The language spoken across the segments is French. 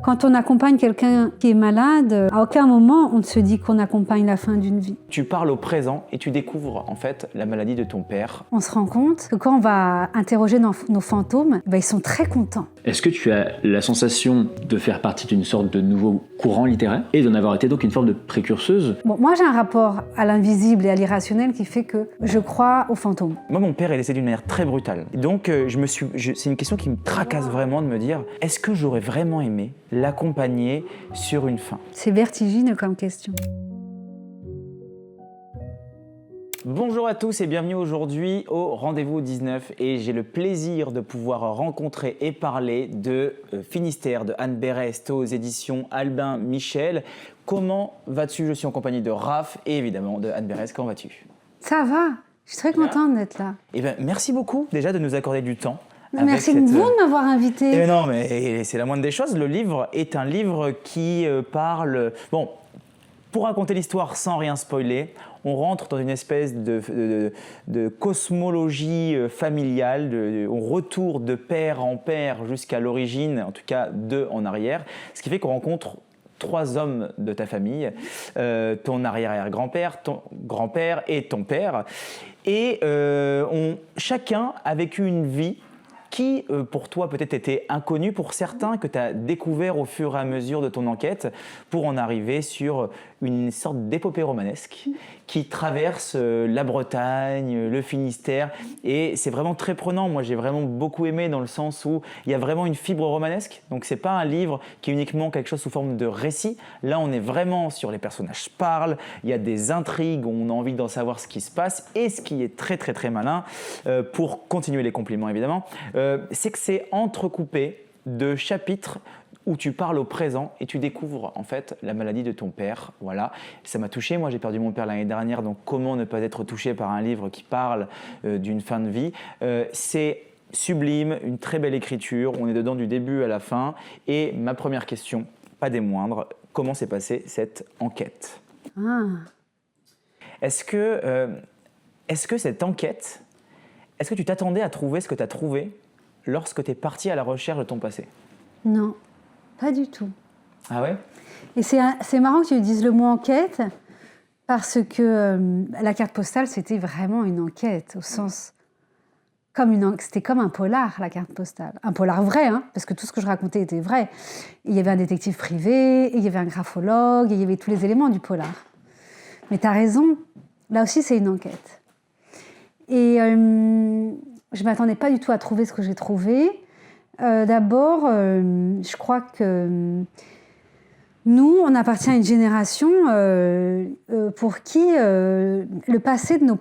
Quand on accompagne quelqu'un qui est malade, à aucun moment on ne se dit qu'on accompagne la fin d'une vie. Tu parles au présent et tu découvres en fait la maladie de ton père. On se rend compte que quand on va interroger nos fantômes, ils sont très contents. Est-ce que tu as la sensation de faire partie d'une sorte de nouveau courant littéraire et d'en avoir été donc une forme de précurseuse? Bon, moi j'ai un rapport à l'invisible et à l'irrationnel qui fait que je crois aux fantômes. Moi, mon père est décédé d'une manière très brutale. Donc, c'est une question qui me tracasse vraiment de me dire, est-ce que j'aurais vraiment aimé l'accompagner sur une fin? C'est vertigineux comme question. Bonjour à tous et bienvenue aujourd'hui au Rendez-vous 19 et j'ai le plaisir de pouvoir rencontrer et parler de Finistère de Anne Berest aux éditions Albin Michel. Comment vas-tu? Je suis en compagnie de Raph et évidemment de Anne Berest. Comment vas-tu? Ça va, je suis très contente d'être là. Eh bien, merci beaucoup déjà de nous accorder du temps. Merci de vous de m'avoir invité. Eh non, mais c'est la moindre des choses. Le livre est un livre qui parle... Bon, pour raconter l'histoire sans rien spoiler, on rentre dans une espèce de cosmologie familiale, on retourne de père en père jusqu'à l'origine, en tout cas 2 en arrière, ce qui fait qu'on rencontre 3 hommes de ta famille, ton arrière-grand-père, ton grand-père et ton père, et chacun a vécu une vie qui, pour toi, peut-être était inconnue, pour certains, que tu as découvert au fur et à mesure de ton enquête, pour en arriver sur une sorte d'épopée romanesque qui traverse la Bretagne, le Finistère, et c'est vraiment très prenant. Moi, j'ai vraiment beaucoup aimé dans le sens où il y a vraiment une fibre romanesque, donc c'est pas un livre qui est uniquement quelque chose sous forme de récit. Là, on est vraiment sur les personnages parlent, il y a des intrigues, on a envie d'en savoir ce qui se passe, et ce qui est très très très malin, pour continuer les compliments évidemment, c'est que c'est entrecoupé de chapitres où tu parles au présent et tu découvres en fait la maladie de ton père. Voilà, ça m'a touché. Moi, j'ai perdu mon père l'année dernière, donc comment ne pas être touché par un livre qui parle d'une fin de vie? C'est sublime, une très belle écriture. On est dedans du début à la fin. Et ma première question, pas des moindres, comment s'est passée cette enquête? Est-ce que cette enquête, est-ce que tu t'attendais à trouver ce que tu as trouvé lorsque tu es parti à la recherche de ton passé? Non, pas du tout. Ah ouais? Et c'est marrant que tu dises le mot enquête, parce que la carte postale, c'était vraiment une enquête, au sens... C'était comme un polar, la carte postale. Un polar vrai, hein, parce que tout ce que je racontais était vrai. Il y avait un détective privé, il y avait un graphologue, il y avait tous les éléments du polar. Mais tu as raison, là aussi c'est une enquête. Et je ne m'attendais pas du tout à trouver ce que j'ai trouvé. D'abord, je crois que nous, on appartient à une génération pour qui le passé de nos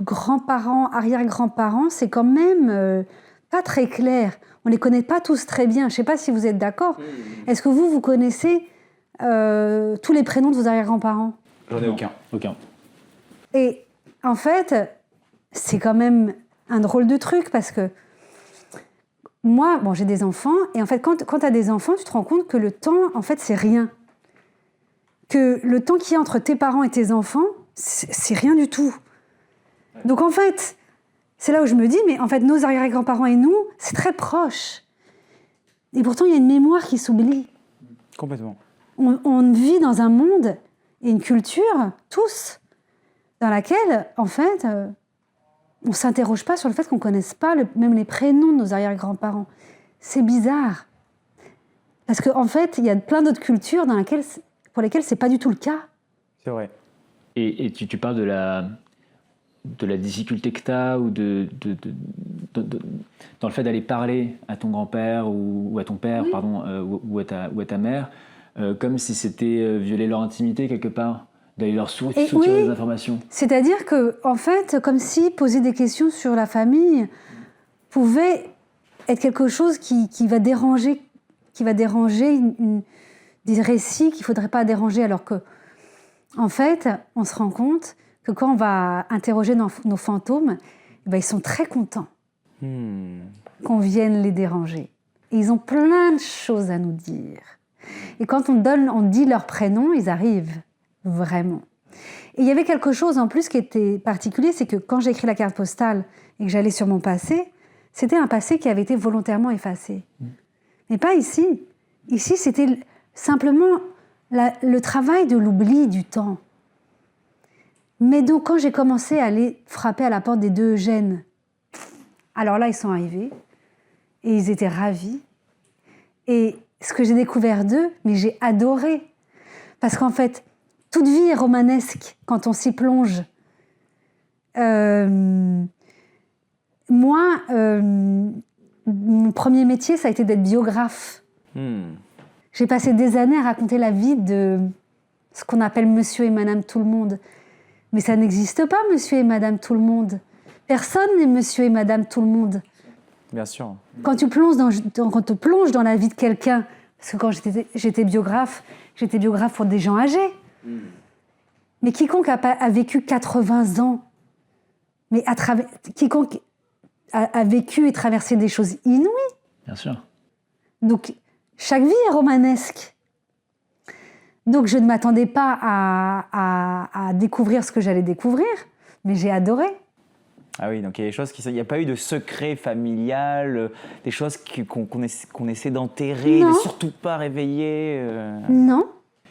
grands-parents, arrière-grands-parents, c'est quand même pas très clair. On ne les connaît pas tous très bien. Je ne sais pas si vous êtes d'accord. Est-ce que vous connaissez tous les prénoms de vos arrière-grands-parents? J'en ai aucun. Et en fait, c'est quand même un drôle de truc parce que moi, j'ai des enfants, et en fait, quand tu as des enfants, tu te rends compte que le temps, en fait, c'est rien. Que le temps qu'il y a entre tes parents et tes enfants, c'est rien du tout. Donc en fait, c'est là où je me dis, mais en fait, nos arrière-grands-parents et nous, c'est très proche. Et pourtant, il y a une mémoire qui s'oublie. Complètement. On vit dans un monde et une culture, tous, dans laquelle, en fait... on ne s'interroge pas sur le fait qu'on ne connaisse pas même les prénoms de nos arrière-grands-parents. C'est bizarre. Parce qu'en fait, il y a plein d'autres cultures pour lesquelles ce n'est pas du tout le cas. C'est vrai. Et tu parles de la difficulté que tu as ou dans le fait d'aller parler à ton grand-père ou à ton père, oui. ou à ta mère, comme si c'était violer leur intimité quelque part. D'aller leur soutirer des informations. C'est-à-dire que, en fait, comme si poser des questions sur la famille pouvait être quelque chose qui va déranger des récits qu'il ne faudrait pas déranger, alors que, en fait, on se rend compte que quand on va interroger nos fantômes, ils sont très contents qu'on vienne les déranger. Et ils ont plein de choses à nous dire. Et quand on dit leur prénom, ils arrivent. Vraiment. Et il y avait quelque chose en plus qui était particulier, c'est que quand j'ai écrit la carte postale et que j'allais sur mon passé, c'était un passé qui avait été volontairement effacé. Mais pas ici. Ici, c'était simplement le travail de l'oubli du temps. Mais donc, quand j'ai commencé à aller frapper à la porte des 2 Eugène, alors là, ils sont arrivés et ils étaient ravis. Et ce que j'ai découvert d'eux, mais j'ai adoré. Parce qu'en fait, toute vie est romanesque quand on s'y plonge. Moi, mon premier métier, ça a été d'être biographe. J'ai passé des années à raconter la vie de ce qu'on appelle Monsieur et Madame Tout-le-Monde. Mais ça n'existe pas, Monsieur et Madame Tout-le-monde. Personne n'est Monsieur et Madame Tout-le-monde. Bien sûr. Quand tu plonges dans la vie de quelqu'un, parce que quand j'étais biographe pour des gens âgés. Mais quiconque a vécu 80 ans, mais quiconque a vécu et traversé des choses inouïes. Bien sûr. Donc, chaque vie est romanesque. Donc, je ne m'attendais pas à découvrir ce que j'allais découvrir, mais j'ai adoré. Ah oui, donc il y a des choses il n'y a pas eu de secret familial, des choses qu'on essaie d'enterrer, de surtout pas réveiller. Non.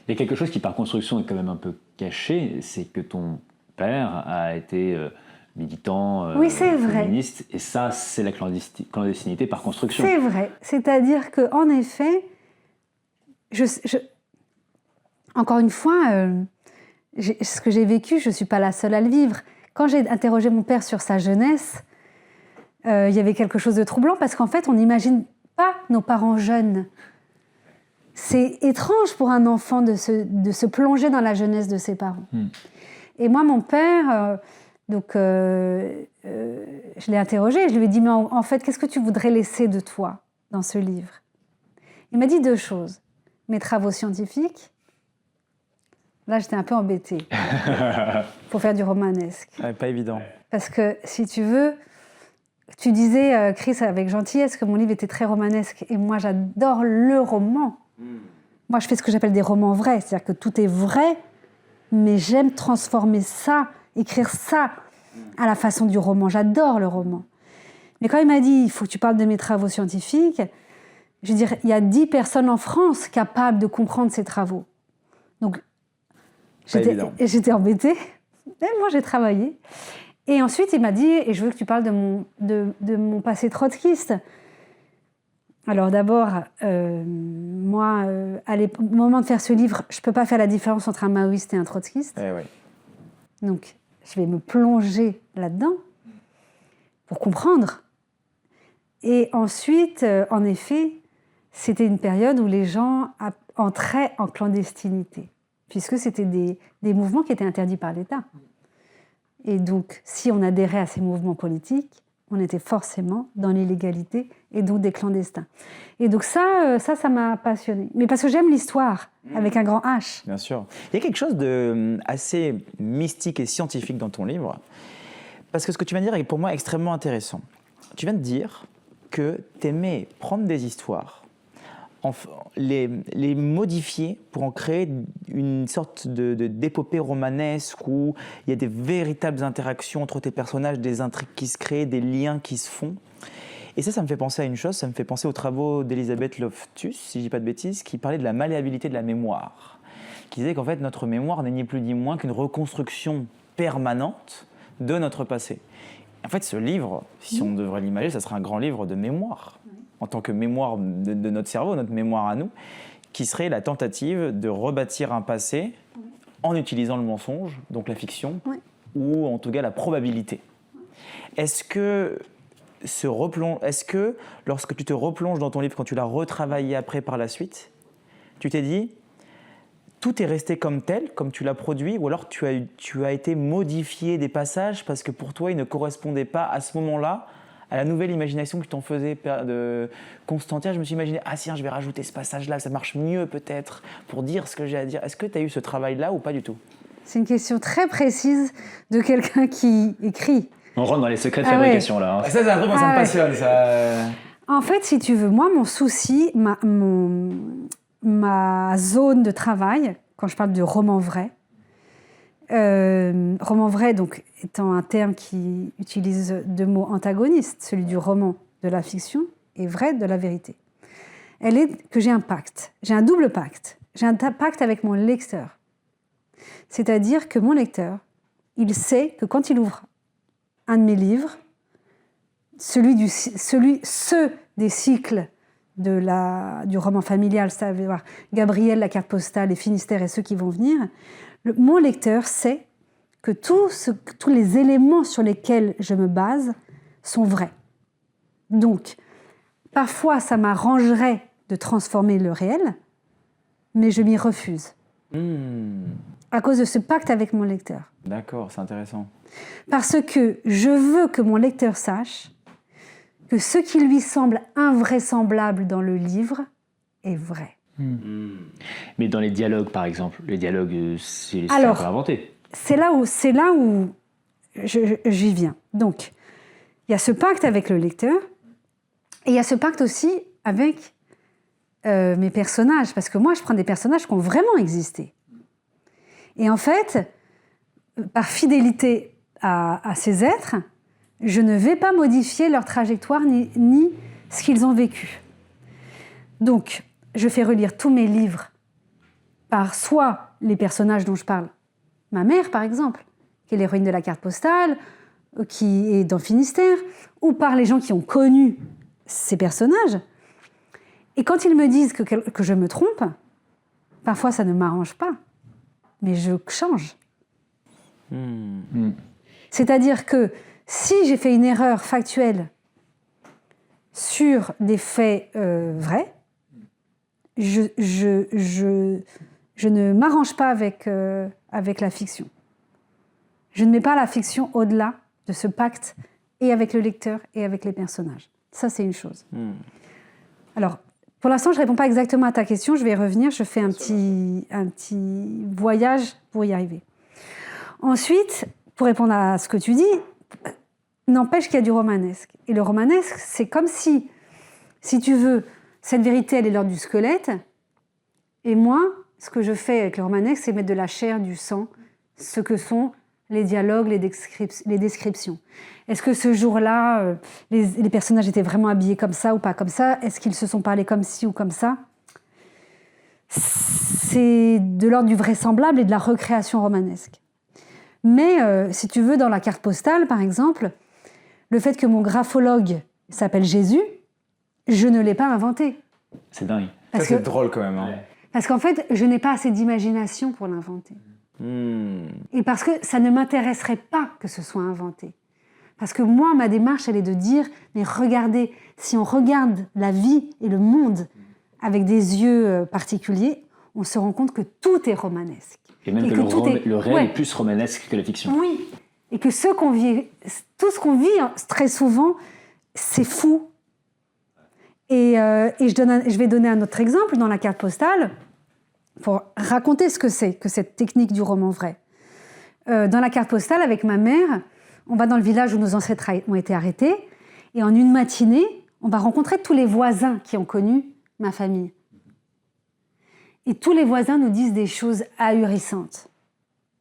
Il y a quelque chose qui, par construction, est quand même un peu caché, c'est que ton père a été militant, oui, c'est féministe, vrai. Et ça, c'est la clandestinité par construction. C'est vrai. C'est-à-dire qu'en effet, encore une fois, ce que j'ai vécu, je ne suis pas la seule à le vivre. Quand j'ai interrogé mon père sur sa jeunesse, il y avait quelque chose de troublant parce qu'en fait, on n'imagine pas nos parents jeunes. C'est étrange pour un enfant de se plonger dans la jeunesse de ses parents. Et moi, mon père, je l'ai interrogé, je lui ai dit, mais en fait, qu'est-ce que tu voudrais laisser de toi dans ce livre? Il m'a dit 2 choses. Mes travaux scientifiques. Là, j'étais un peu embêtée pour faire du romanesque. Ouais, pas évident. Parce que, si tu veux, tu disais, Chris, avec gentillesse, que mon livre était très romanesque. Et moi, j'adore le roman. Moi, je fais ce que j'appelle des romans vrais. C'est-à-dire que tout est vrai, mais j'aime transformer ça, écrire ça à la façon du roman. J'adore le roman. Mais quand il m'a dit, il faut que tu parles de mes travaux scientifiques, je veux dire, il y a 10 personnes en France capables de comprendre ces travaux. Donc, j'étais embêtée. Mais moi, j'ai travaillé. Et ensuite, il m'a dit, et je veux que tu parles de mon passé trotskiste. Alors d'abord, moi, au moment de faire ce livre, je ne peux pas faire la différence entre un maoïste et un trotskiste. Ouais. Donc, je vais me plonger là-dedans pour comprendre. Et ensuite, en effet, c'était une période où les gens entraient en clandestinité, puisque c'était des mouvements qui étaient interdits par l'État. Et donc, si on adhérait à ces mouvements politiques, on était forcément dans l'illégalité et donc des clandestins. Et donc ça m'a passionnée. Mais parce que j'aime l'histoire, avec un grand H. Bien sûr. Il y a quelque chose d'assez mystique et scientifique dans ton livre, parce que ce que tu viens de dire est pour moi extrêmement intéressant. Tu viens de dire que tu aimais prendre des histoires, les modifier pour en créer une sorte d'épopée romanesque où il y a des véritables interactions entre tes personnages, des intrigues qui se créent, des liens qui se font. Et ça me fait penser à une chose, ça me fait penser aux travaux d'Elisabeth Loftus, si je ne dis pas de bêtises, qui parlait de la malléabilité de la mémoire, qui disait qu'en fait notre mémoire n'est ni plus ni moins qu'une reconstruction permanente de notre passé. En fait, ce livre, si on devrait l'imager, ça serait un grand livre de mémoire, en tant que mémoire de notre cerveau, notre mémoire à nous, qui serait la tentative de rebâtir un passé en utilisant le mensonge, donc la fiction, ou en tout cas la probabilité. Est-ce que lorsque tu te replonges dans ton livre, quand tu l'as retravaillé après par la suite, tu t'es dit, tout est resté comme tel, comme tu l'as produit, ou alors tu as été modifié des passages parce que pour toi, ils ne correspondaient pas à ce moment-là à la nouvelle imagination que tu t'en faisais de Constantin. Je me suis imaginé, tiens, je vais rajouter ce passage-là, ça marche mieux peut-être pour dire ce que j'ai à dire. Est-ce que tu as eu ce travail-là ou pas du tout? C'est une question très précise de quelqu'un qui écrit. On rentre dans les secrets de fabrication là. Hein. Ça, c'est un truc, moi, ça me passionne. Ça... En fait, si tu veux, moi, mon souci, ma zone de travail, quand je parle de roman vrai, roman vrai, donc, étant un terme qui utilise 2 mots antagonistes, celui du roman de la fiction et vrai de la vérité. elle est que j'ai un pacte. J'ai un double pacte. J'ai un pacte avec mon lecteur. C'est-à-dire que mon lecteur, il sait que quand il ouvre un de mes livres, ceux des cycles du roman familial, ça veut dire Gabriel, la carte postale, les Finistères et ceux qui vont venir, mon lecteur sait que tous les éléments sur lesquels je me base sont vrais. Donc, parfois, ça m'arrangerait de transformer le réel, mais je m'y refuse. À cause de ce pacte avec mon lecteur. D'accord, c'est intéressant. Parce que je veux que mon lecteur sache que ce qui lui semble invraisemblable dans le livre est vrai. Mais dans les dialogues, par exemple, les dialogues, c'est un peu inventé. C'est là où j'y viens. Donc, il y a ce pacte avec le lecteur, et il y a ce pacte aussi avec mes personnages, parce que moi, je prends des personnages qui ont vraiment existé. Et en fait, par fidélité à ces êtres, je ne vais pas modifier leur trajectoire ni ce qu'ils ont vécu. Donc, je fais relire tous mes livres par soit les personnages dont je parle, ma mère par exemple, qui est l'héroïne de la carte postale, qui est dans Finistère, ou par les gens qui ont connu ces personnages. Et quand ils me disent que je me trompe, parfois ça ne m'arrange pas, mais je change. C'est-à-dire que si j'ai fait une erreur factuelle sur des faits vrais, je ne m'arrange pas avec la fiction. Je ne mets pas la fiction au-delà de ce pacte et avec le lecteur et avec les personnages. Ça, c'est une chose. Alors, pour l'instant, je ne réponds pas exactement à ta question. Je vais y revenir. Je fais un petit voyage pour y arriver. Ensuite, pour répondre à ce que tu dis, n'empêche qu'il y a du romanesque. Et le romanesque, c'est comme si tu veux, cette vérité, elle est l'ordre du squelette. Et moi, ce que je fais avec le romanesque, c'est mettre de la chair, du sang, ce que sont les dialogues, les descriptions. Est-ce que ce jour-là, les personnages étaient vraiment habillés comme ça ou pas comme ça? Est-ce qu'ils se sont parlé comme ci ou comme ça? C'est de l'ordre du vraisemblable et de la recréation romanesque. Mais, si tu veux, dans la carte postale, par exemple, le fait que mon graphologue s'appelle Jésus, je ne l'ai pas inventé. C'est dingue. Ça, c'est drôle quand même. Hein. Parce qu'en fait, je n'ai pas assez d'imagination pour l'inventer. Et parce que ça ne m'intéresserait pas que ce soit inventé. Parce que moi, ma démarche, elle est de dire, mais regardez, si on regarde la vie et le monde avec des yeux particuliers, on se rend compte que tout est romanesque. Et même que le réel est plus romanesque que la fiction. Oui, et que tout ce qu'on vit très souvent, c'est fou. Et je vais donner un autre exemple dans la carte postale pour raconter ce que c'est que cette technique du roman vrai. Dans la carte postale, avec ma mère, on va dans le village où nos ancêtres ont été arrêtés, et en une matinée, on va rencontrer tous les voisins qui ont connu ma famille. Et tous les voisins nous disent des choses ahurissantes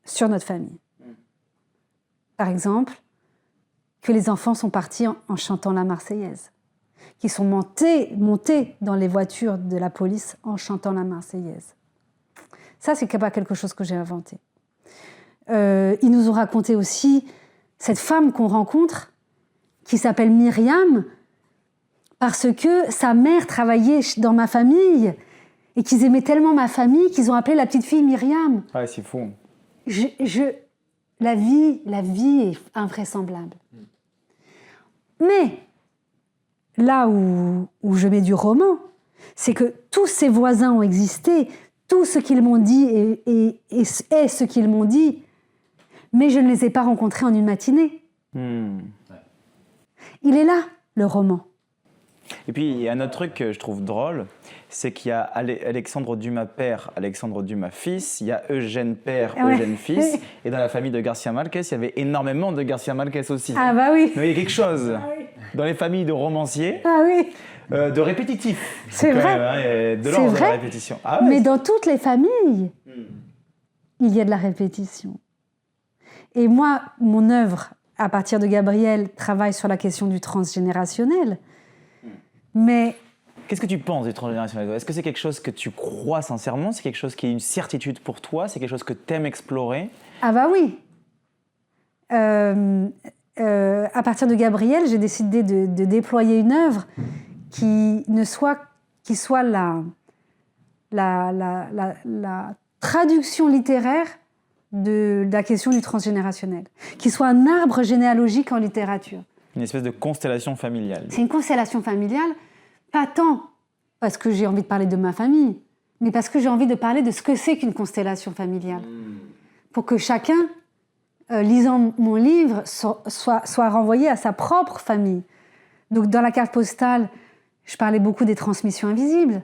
sur notre famille. Par exemple, que les enfants sont partis en chantant la Marseillaise, qu'ils sont montés dans les voitures de la police en chantant la Marseillaise. Ça, c'est pas quelque chose que j'ai inventé. Ils nous ont raconté aussi cette femme qu'on rencontre, qui s'appelle Myriam, parce que sa mère travaillait dans ma famille, et qu'ils aimaient tellement ma famille qu'ils ont appelé la petite fille Myriam. Ouais, c'est fou. La vie est invraisemblable. Mais là où je mets du roman, c'est que tous ces voisins ont existé, tout ce qu'ils m'ont dit est ce qu'ils m'ont dit, mais je ne les ai pas rencontrés en une matinée. Il est là, le roman. Et puis, il y a un autre truc que je trouve drôle, c'est qu'il y a Alexandre Dumas père, Alexandre Dumas fils, il y a Eugène père, Eugène fils, et dans la famille de Garcia Marquez, il y avait énormément de Garcia Marquez aussi. Ah bah oui. Mais il y a quelque chose dans les familles de romanciers, de répétitifs. C'est vrai. Même, de l'ordre de la répétition. Ah ouais, mais dans toutes les familles, il y a de la répétition. Et moi, mon œuvre, à partir de Gabriel, travaille sur la question du transgénérationnel. Mais Qu'est-ce que tu penses du transgénérationnel? Est-ce que c'est quelque chose que tu crois sincèrement? C'est quelque chose qui est une certitude pour toi? C'est quelque chose que tu aimes explorer? Ah bah oui. À partir de Gabriel, j'ai décidé de déployer une œuvre qui soit la traduction littéraire de la question du transgénérationnel, qui soit un arbre généalogique en littérature. Une espèce de constellation familiale. C'est une constellation familiale, pas tant parce que j'ai envie de parler de ma famille, mais parce que j'ai envie de parler de ce que c'est qu'une constellation familiale. Pour que chacun, lisant mon livre, soit renvoyé à sa propre famille. Donc dans la carte postale, je parlais beaucoup des transmissions invisibles.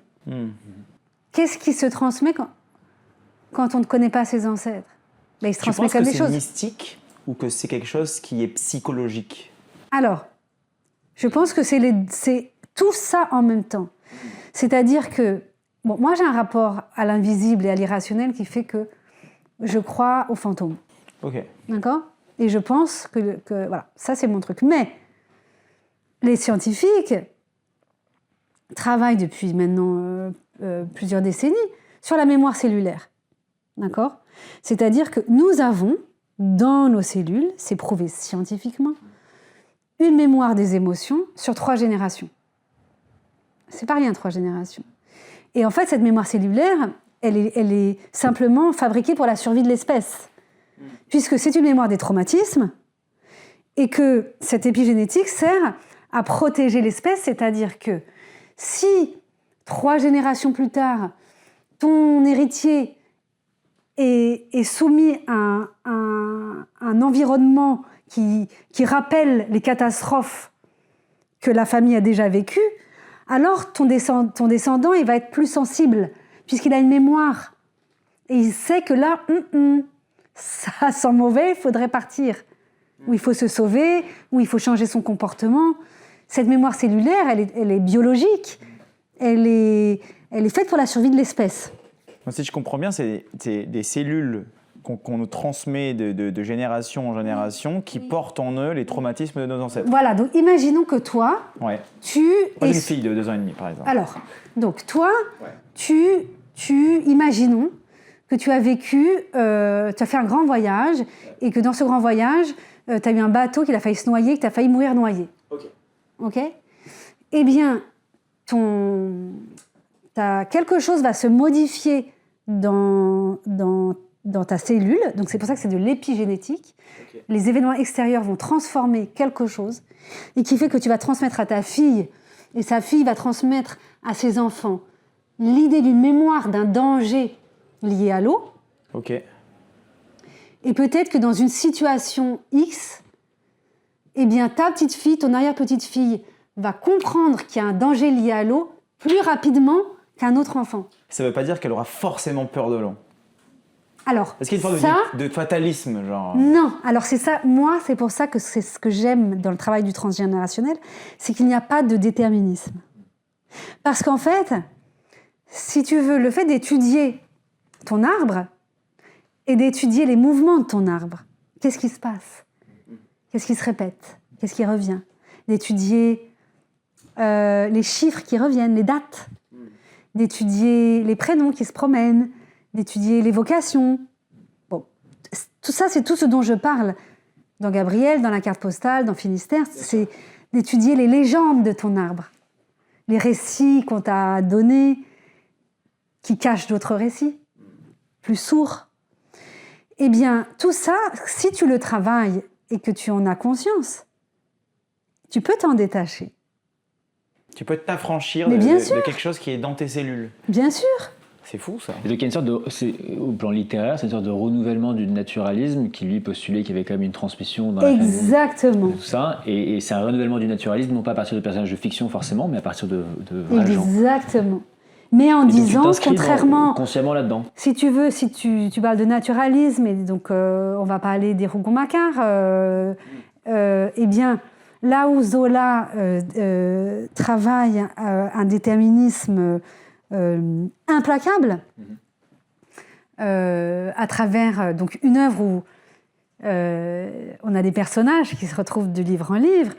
Qu'est-ce qui se transmet quand on ne connaît pas ses ancêtres? Ben, il se transmet comme des choses. Tu penses que c'est mystique ou que c'est quelque chose qui est psychologique? Alors, je pense que c'est tout ça en même temps. C'est-à-dire que, bon, moi j'ai un rapport à l'invisible et à l'irrationnel qui fait que je crois aux fantômes. Ok. D'accord? Et je pense que voilà, ça c'est mon truc. Mais les scientifiques travaillent depuis maintenant plusieurs décennies sur la mémoire cellulaire. D'accord? C'est-à-dire que nous avons, dans nos cellules, c'est prouvé scientifiquement, une mémoire des émotions sur 3 générations. C'est pas rien, 3 générations. Et en fait, cette mémoire cellulaire, elle est simplement fabriquée pour la survie de l'espèce. Puisque c'est une mémoire des traumatismes et que cette épigénétique sert à protéger l'espèce, c'est-à-dire que si 3 générations plus tard, ton héritier est soumis à un environnement qui rappelle les catastrophes que la famille a déjà vécues, alors ton descendant il va être plus sensible, puisqu'il a une mémoire. Et il sait que là, ça sent mauvais, il faudrait partir. Ou il faut se sauver, ou il faut changer son comportement. Cette mémoire cellulaire, elle est biologique. Elle est faite pour la survie de l'espèce. Si je comprends bien, c'est des cellules qu'on nous transmet de génération en génération qui portent en eux les traumatismes de nos ancêtres. Voilà, donc imaginons que toi, ouais. tu Moi, j'ai une fille de 2 ans et demi, par exemple. Alors, donc toi, imaginons que tu as vécu, tu as fait un grand voyage, et que dans ce grand voyage, tu as eu un bateau qui a failli se noyer, que tu as failli mourir noyé. Ok. Eh bien, quelque chose va se modifier dans ta cellule, donc c'est pour ça que c'est de l'épigénétique. Les événements extérieurs vont transformer quelque chose, et qui fait que tu vas transmettre à ta fille, et sa fille va transmettre à ses enfants l'idée d'une mémoire d'un danger lié à l'eau. Ok. Et peut-être que dans une situation X, eh bien ta petite fille, ton arrière-petite-fille, va comprendre qu'il y a un danger lié à l'eau plus rapidement qu'un autre enfant. Ça ne veut pas dire qu'elle aura forcément peur de l'eau. Alors, est-ce qu'il y a une forme de fatalisme, genre? Non, alors c'est ça, moi, c'est pour ça que c'est ce que j'aime dans le travail du transgénérationnel, c'est qu'il n'y a pas de déterminisme. Parce qu'en fait, si tu veux, le fait d'étudier ton arbre et d'étudier les mouvements de ton arbre, qu'est-ce qui se passe? Qu'est-ce qui se répète? Qu'est-ce qui revient? D'étudier les chiffres qui reviennent, les dates, d'étudier les prénoms qui se promènent, d'étudier les vocations. Bon, tout ça, c'est tout ce dont je parle dans Gabriel, dans la carte postale, dans Finistère, c'est d'étudier les légendes de ton arbre, les récits qu'on t'a donnés, qui cachent d'autres récits, plus sourds. Eh bien, tout ça, si tu le travailles et que tu en as conscience, tu peux t'en détacher. Tu peux t'affranchir de quelque chose qui est dans tes cellules. Bien sûr. C'est fou, ça. Et donc, il y a une sorte au plan littéraire, c'est une sorte de renouvellement du naturalisme qui, lui, postulait qu'il y avait quand même une transmission dans la famille. Exactement. Tout ça. Et c'est un renouvellement du naturalisme, non pas à partir de personnages de fiction, forcément, mais à partir de vrais gens. Exactement. Mais en disant, contrairement... consciemment là-dedans. Si tu veux, si tu parles de naturalisme, et donc on va parler des Rougon-Macquart, eh bien, là où Zola travaille un déterminisme implacable, à travers donc une œuvre où on a des personnages qui se retrouvent de livre en livre.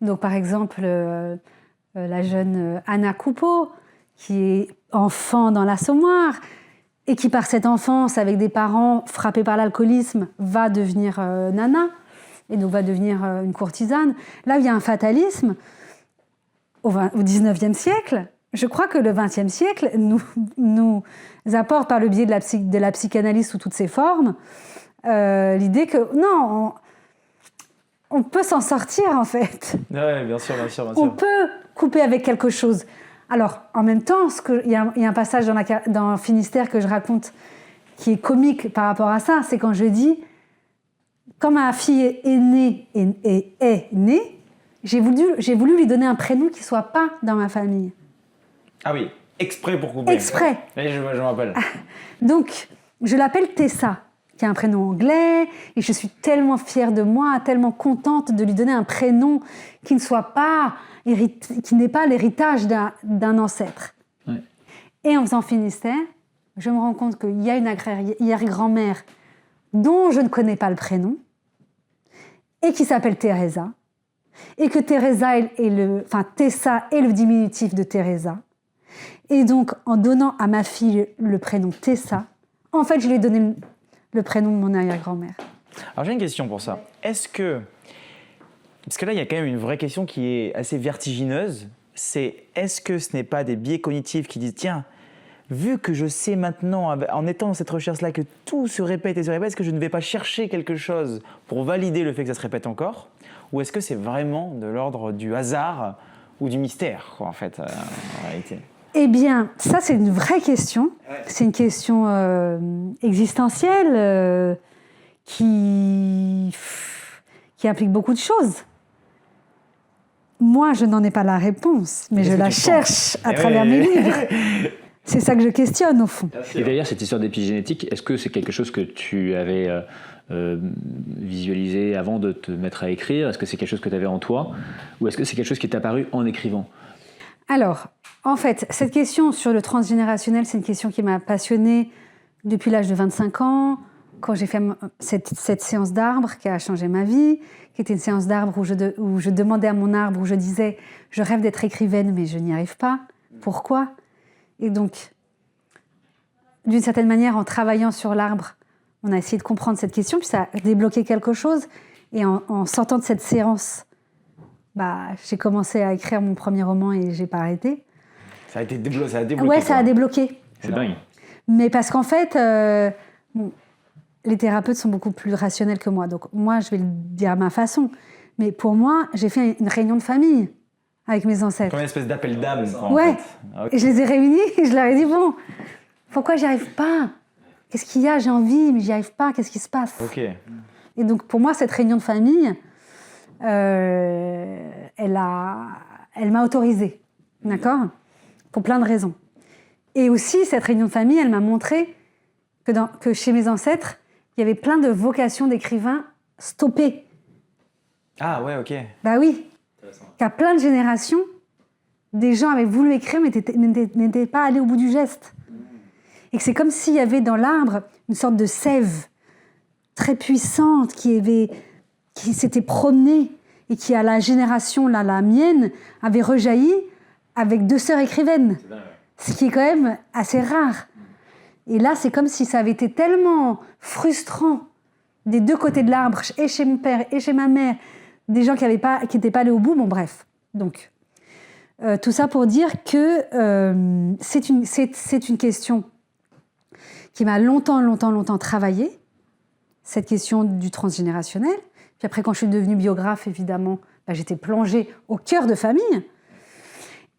Donc, par exemple, la jeune Anna Coupeau, qui est enfant dans l'Assommoir, et qui, par cette enfance, avec des parents frappés par l'alcoolisme, va devenir nana, et donc va devenir une courtisane. Là, il y a un fatalisme au XIXe siècle. Je crois que le XXe siècle nous apporte, par le biais de la psychanalyse sous toutes ses formes, l'idée que, non, on peut s'en sortir, en fait. Oui, bien sûr, bien sûr, bien On sûr. peut couper avec quelque chose. Alors, en même temps, il y a un passage dans Finistère que je raconte qui est comique par rapport à ça, c'est quand je dis, quand ma fille est née, j'ai voulu lui donner un prénom qui ne soit pas dans ma famille. Ah oui, exprès pour couper. Exprès. Oui, je me rappelle. Donc, je l'appelle Tessa, qui est un prénom anglais, et je suis tellement fière de moi, tellement contente de lui donner un prénom qui ne soit pas, qui n'est pas l'héritage d'un ancêtre. Ouais. Et en faisant Finistère, je me rends compte qu'il y a une arrière-grand-mère dont je ne connais pas le prénom, et qui s'appelle Teresa, et que Tessa est le diminutif de Teresa. Et donc, en donnant à ma fille le prénom Tessa, en fait, je lui ai donné le prénom de mon arrière-grand-mère. Alors j'ai une question pour ça. Est-ce que... Parce que là, il y a quand même une vraie question qui est assez vertigineuse. C'est est-ce que ce n'est pas des biais cognitifs qui disent tiens, vu que je sais maintenant, en étant dans cette recherche-là, que tout se répète et se répète, est-ce que je ne vais pas chercher quelque chose pour valider le fait que ça se répète encore? Ou est-ce que c'est vraiment de l'ordre du hasard ou du mystère, quoi, en fait, en réalité? Eh bien, ça, c'est une vraie question. Ouais. C'est une question existentielle qui implique beaucoup de choses. Moi, je n'en ai pas la réponse, mais je la cherche à travers mes livres. C'est ça que je questionne, au fond. Et d'ailleurs, cette histoire d'épigénétique, est-ce que c'est quelque chose que tu avais visualisé avant de te mettre à écrire? Est-ce que c'est quelque chose que tu avais en toi? Ou est-ce que c'est quelque chose qui t'est apparu en écrivant? Alors, en fait, cette question sur le transgénérationnel, c'est une question qui m'a passionnée depuis l'âge de 25 ans, quand j'ai fait cette séance d'arbre qui a changé ma vie, qui était une séance d'arbre où je demandais à mon arbre, où je disais « je rêve d'être écrivaine, mais je n'y arrive pas. Pourquoi ?» Et donc, d'une certaine manière, en travaillant sur l'arbre, on a essayé de comprendre cette question, puis ça a débloqué quelque chose. Et en sortant de cette séance, j'ai commencé à écrire mon premier roman et j'ai pas arrêté. Ça a débloqué. Ouais, ça a débloqué. C'est dingue. Mais parce qu'en fait, les thérapeutes sont beaucoup plus rationnels que moi. Donc moi, je vais le dire à ma façon. Mais pour moi, j'ai fait une réunion de famille avec mes ancêtres. Comme une espèce d'appel d'âme, quoi, Ouais. en fait. Okay. Et je les ai réunis et je leur ai dit, bon, pourquoi j'y arrive pas? Qu'est-ce qu'il y a? J'ai envie, mais j'y arrive pas. Qu'est-ce qui se passe? Ok. Et donc, pour moi, cette réunion de famille, elle m'a autorisée, d'accord? Pour plein de raisons. Et aussi, cette réunion de famille, elle m'a montré que chez mes ancêtres, il y avait plein de vocations d'écrivains stoppées. Ah ouais, ok. Bah oui. Qu'à plein de générations, des gens avaient voulu écrire, mais n'étaient pas allés au bout du geste. Et que c'est comme s'il y avait dans l'arbre une sorte de sève très puissante qui s'était promenée et qui, à la génération, la mienne, avait rejailli avec 2 sœurs écrivaines. Ce qui est quand même assez rare. Et là, c'est comme si ça avait été tellement frustrant des 2 côtés de l'arbre, et chez mon père et chez ma mère, des gens qui n'étaient pas allés au bout. Bon, bref. Donc, tout ça pour dire que c'est une question qui m'a longtemps travaillé, cette question du transgénérationnel. Puis après, quand je suis devenue biographe, évidemment, j'étais plongée au cœur de famille.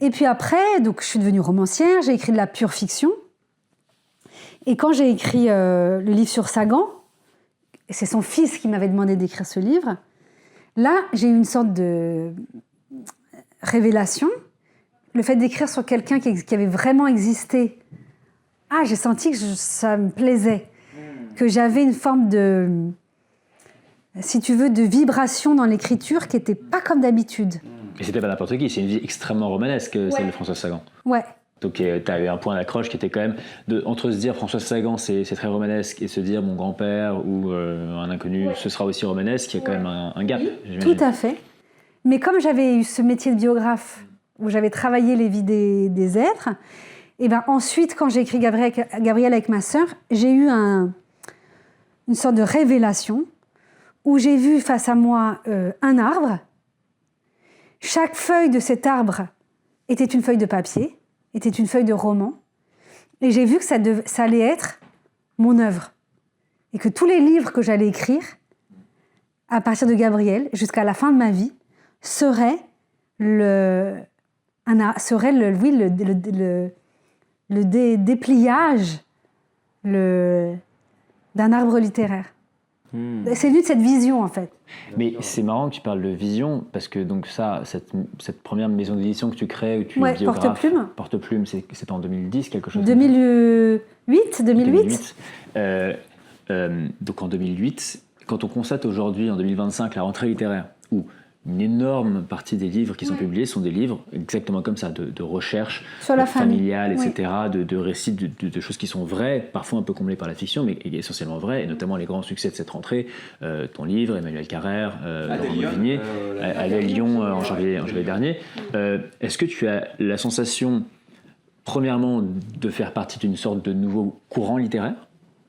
Et puis après, donc, je suis devenue romancière, j'ai écrit de la pure fiction. Et quand j'ai écrit le livre sur Sagan, c'est son fils qui m'avait demandé d'écrire ce livre, là, j'ai eu une sorte de révélation. Le fait d'écrire sur quelqu'un qui avait vraiment existé, j'ai senti que ça me plaisait, que j'avais une forme de, si tu veux, de vibration dans l'écriture qui n'était pas comme d'habitude. Et c'était pas n'importe qui, c'est une vie extrêmement romanesque, celle de Françoise Sagan. Ouais. Donc tu avais un point d'accroche qui était quand même entre se dire Françoise Sagan c'est très romanesque et se dire mon grand-père ou un inconnu ce sera aussi romanesque, il y a quand même un gap. Tout à fait. Mais comme j'avais eu ce métier de biographe où j'avais travaillé les vies des êtres. Et ben ensuite, quand j'ai écrit Gabriel avec ma sœur, j'ai eu une sorte de révélation où j'ai vu face à moi un arbre. Chaque feuille de cet arbre était une feuille de papier, était une feuille de roman. Et j'ai vu que ça allait être mon œuvre. Et que tous les livres que j'allais écrire, à partir de Gabriel, jusqu'à la fin de ma vie, seraient le dépliage d'un arbre littéraire. C'est venu de cette vision, en fait. Mais c'est marrant que tu parles de vision, parce que donc cette première maison d'édition que tu crées, où tu es biographe, Porte-Plume, c'est en 2010, quelque chose 2008. Donc en 2008, quand on constate aujourd'hui, en 2025, la rentrée littéraire, où une énorme partie des livres qui sont publiés sont des livres exactement comme ça, de recherche sur la familiale, etc., de récits, de choses qui sont vraies, parfois un peu comblées par la fiction, mais essentiellement vraies, et notamment les grands succès de cette rentrée, ton livre, Emmanuel Carrère, Laurent Mevigné, Adèle Lyon en janvier dernier. Est-ce que tu as la sensation, premièrement, de faire partie d'une sorte de nouveau courant littéraire ?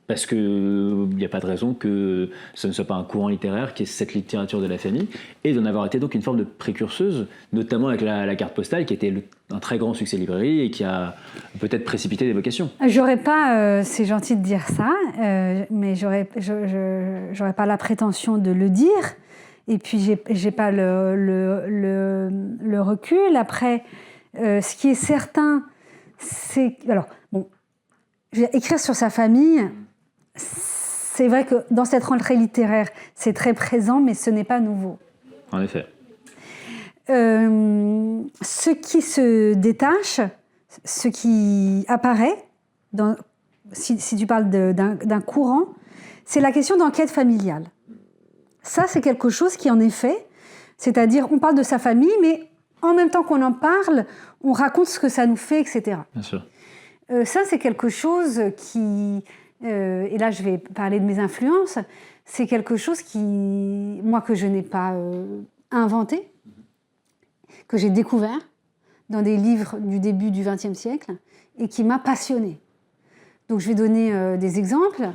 Parce qu'il n'y a pas de raison que ce ne soit pas un courant littéraire qui est cette littérature de la famille, et d'en avoir été donc une forme de précurseuse, notamment avec la carte postale, qui était un très grand succès librairie et qui a peut-être précipité des vocations. J'aurais pas, c'est gentil de dire ça, mais j'aurais pas la prétention de le dire, et puis j'ai pas le recul. Après, ce qui est certain, c'est... Alors, bon, écrire sur sa famille... C'est vrai que dans cette rentrée littéraire, c'est très présent, mais ce n'est pas nouveau. En effet. Ce qui se détache, ce qui apparaît, si tu parles d'un courant, c'est la question d'enquête familiale. Ça, c'est quelque chose qui en est fait, c'est-à-dire on parle de sa famille, mais en même temps qu'on en parle, on raconte ce que ça nous fait, etc. Bien sûr. Ça, c'est quelque chose qui... et là je vais parler de mes influences, c'est quelque chose que je n'ai pas inventé, que j'ai découvert dans des livres du début du XXe siècle et qui m'a passionnée. Donc je vais donner des exemples.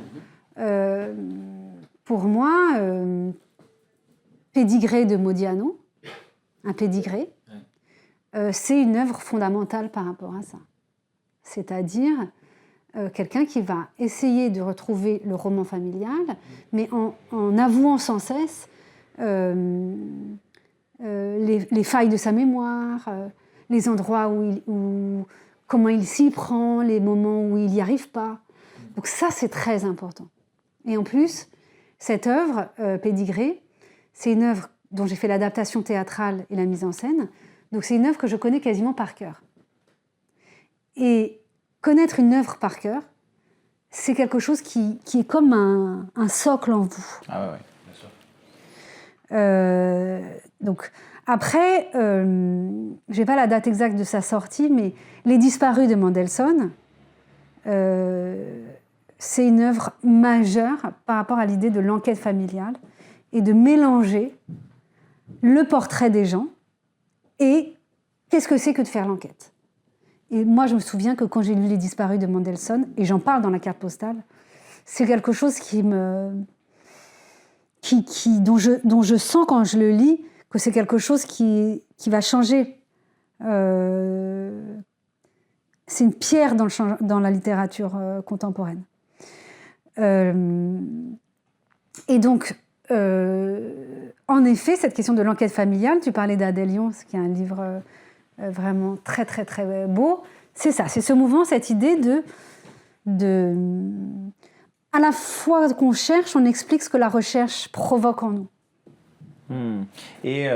Pour moi, Pédigré de Modiano, un pédigré, c'est une œuvre fondamentale par rapport à ça. C'est-à-dire quelqu'un qui va essayer de retrouver le roman familial, mais en avouant sans cesse les failles de sa mémoire, les endroits comment il s'y prend, les moments où il n'y arrive pas. Donc ça, c'est très important. Et en plus, cette œuvre, Pédigré, c'est une œuvre dont j'ai fait l'adaptation théâtrale et la mise en scène. Donc c'est une œuvre que je connais quasiment par cœur. Et connaître une œuvre par cœur, c'est quelque chose qui est comme un socle en vous. Ah ouais, bien sûr. Donc, après, je n'ai pas la date exacte de sa sortie, mais Les Disparus de Mendelssohn, c'est une œuvre majeure par rapport à l'idée de l'enquête familiale et de mélanger le portrait des gens et qu'est-ce que c'est que de faire l'enquête. Et moi, je me souviens que quand j'ai lu Les Disparus de Mendelssohn, et j'en parle dans la carte postale, c'est quelque chose dont je sens quand je le lis que c'est quelque chose qui va changer. C'est une pierre dans la littérature contemporaine. Et donc, en effet, cette question de l'enquête familiale, tu parlais d'Adèle Lyon, qui est un livre vraiment très, très, très beau. C'est ça, c'est ce mouvement, cette idée à la fois qu'on cherche, on explique ce que la recherche provoque en nous. Et